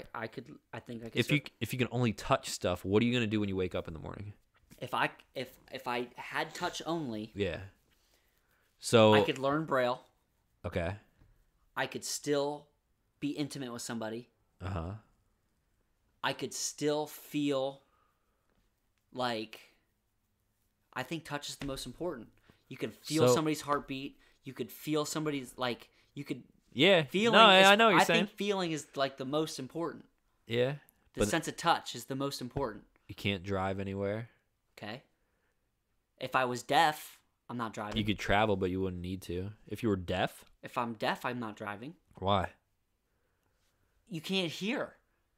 think I could. If you can only touch stuff, what are you gonna do when you wake up in the morning? If I had touch only, yeah. So I could learn Braille. Okay. I could still be intimate with somebody. Uh-huh. I could still feel like. I think touch is the most important. You could feel somebody's heartbeat. You could feel somebody's like. You could. Yeah. Feeling. No, I know what you're saying. I think feeling is like the most important. Yeah. The sense of touch is the most important. You can't drive anywhere. Okay. If I was deaf, I'm not driving. You could travel, but you wouldn't need to. If you were deaf? If I'm deaf, I'm not driving. Why? You can't hear.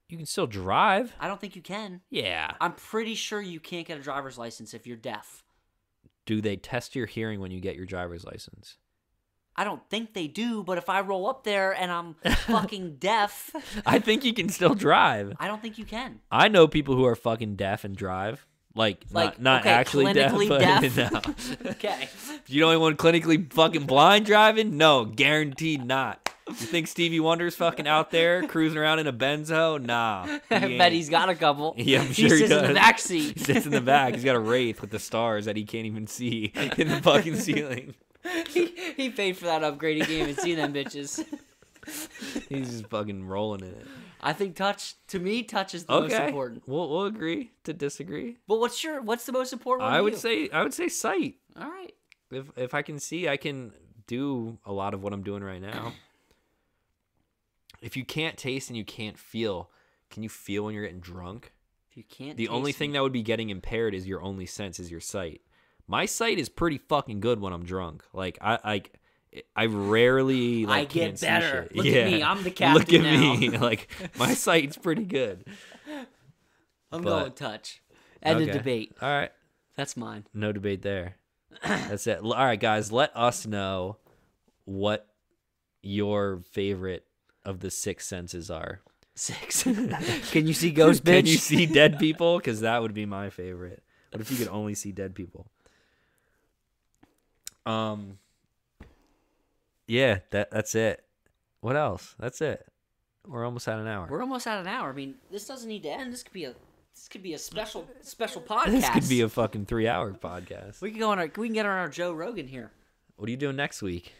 You can still drive. I don't think you can. Yeah. I'm pretty sure you can't get a driver's license if you're deaf. Do they test your hearing when you get your driver's license? I don't think they do, but if I roll up there and I'm fucking deaf... I think you can still drive. I don't think you can. I know people who are fucking deaf and drive. Like not okay, actually deaf, but deaf? No. Okay. You know anyone clinically fucking blind driving? No, guaranteed not. You think Stevie Wonder's fucking out there cruising around in a Benzo? Nah. I bet he's got a couple. Yeah, I'm sure he sits does. in the back seat. He sits in the back. He's got a Wraith with the stars that he can't even see in the fucking ceiling. He paid for that upgrade. He can't even see them bitches. He's just fucking rolling in it. I think touch is the most important. We'll agree to disagree. But what's the most important one? I would say sight. All right. If I can see, I can do a lot of what I'm doing right now. If you can't taste and you can't feel, can you feel when you're getting drunk? If you can't, the only thing that would be getting impaired is your only sense is your sight. My sight is pretty fucking good when I'm drunk. Like I rarely I can't get better. See shit. Look at me, I'm the captain. Look at now. me, like my sight's pretty good. I'm going touch. End of debate. All right, that's mine. No debate there. That's it. All right, guys, let us know what your favorite of the 6 senses are. 6. Can you see ghosts, bitch? Can you see dead people? Because that would be my favorite. What if you could only see dead people? Yeah, that's it. What else? That's it. We're almost at an hour. I mean, this doesn't need to end. This could be a special podcast. This could be a fucking 3-hour podcast. We can get on our Joe Rogan here. What are you doing next week?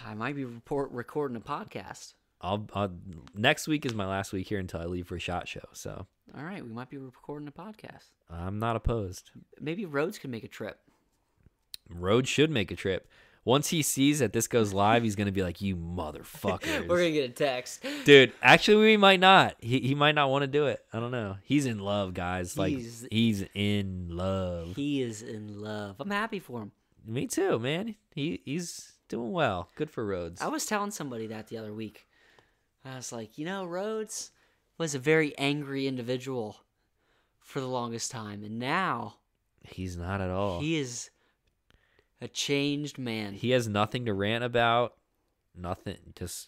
I might be recording a podcast. Next week is my last week here until I leave for SHOT Show. So. All right, we might be recording a podcast. I'm not opposed. Maybe Rhodes can make a trip. Rhodes should make a trip. Once he sees that this goes live, he's gonna be like, "You motherfuckers!" We're gonna get a text, dude. Actually, we might not. He might not want to do it. I don't know. He's in love, guys. Like he's in love. He is in love. I'm happy for him. Me too, man. He's Doing well. Good for Rhodes. I was telling somebody that the other week. I was like, Rhodes was a very angry individual for the longest time, and now he's not at all. He is a changed man. He has nothing to rant about. Nothing. Just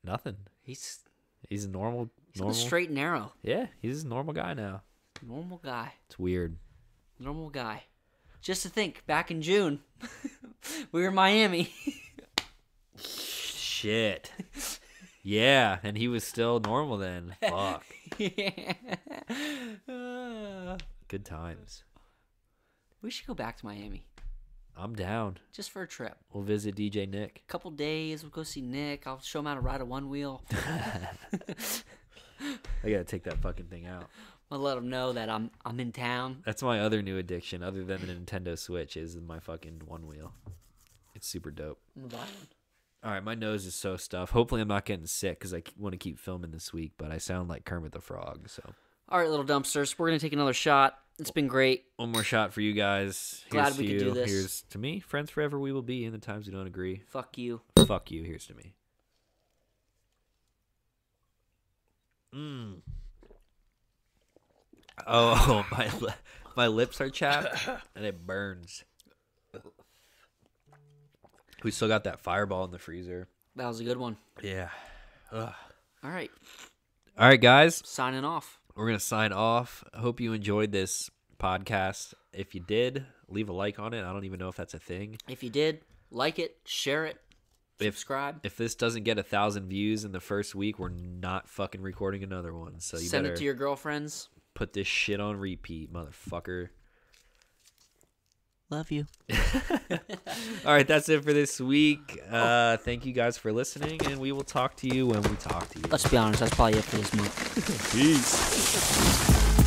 nothing. He's a normal. He's on the straight and narrow. Yeah, he's a normal guy now. Normal guy. It's weird. Normal guy. Just to think, back in June, we were in Miami. Shit. Yeah, and he was still normal then. Fuck. Yeah. Good times. We should go back to Miami. I'm down. Just for a trip. We'll visit DJ Nick. Couple days, we'll go see Nick. I'll show him how to ride a one wheel. I gotta take that fucking thing out. I'll let him know that I'm in town. That's my other new addiction, other than the Nintendo Switch, is my fucking one wheel. It's super dope. All right, my nose is so stuffed. Hopefully, I'm not getting sick because I want to keep filming this week. But I sound like Kermit the Frog. So, all right, little dumpsters, we're gonna take another shot. It's been great. One more shot for you guys. Glad we could do this. Here's to me. Friends forever we will be in the times we don't agree. Fuck you. Fuck you. Here's to me. Oh, my lips are chapped and it burns. We still got that Fireball in the freezer. That was a good one. Yeah. Ugh. All right, guys. Signing off. We're going to sign off. I hope you enjoyed this podcast. If you did, leave a like on it. I don't even know if that's a thing. If you did, like it, share it, subscribe. If this doesn't get 1,000 views in the first week, we're not fucking recording another one. So you send better it to your girlfriends. Put this shit on repeat, motherfucker. Love you. All right, that's it for this week. Thank you guys for listening, and we will talk to you when we talk to you. Let's be honest, that's probably it for this month. Peace.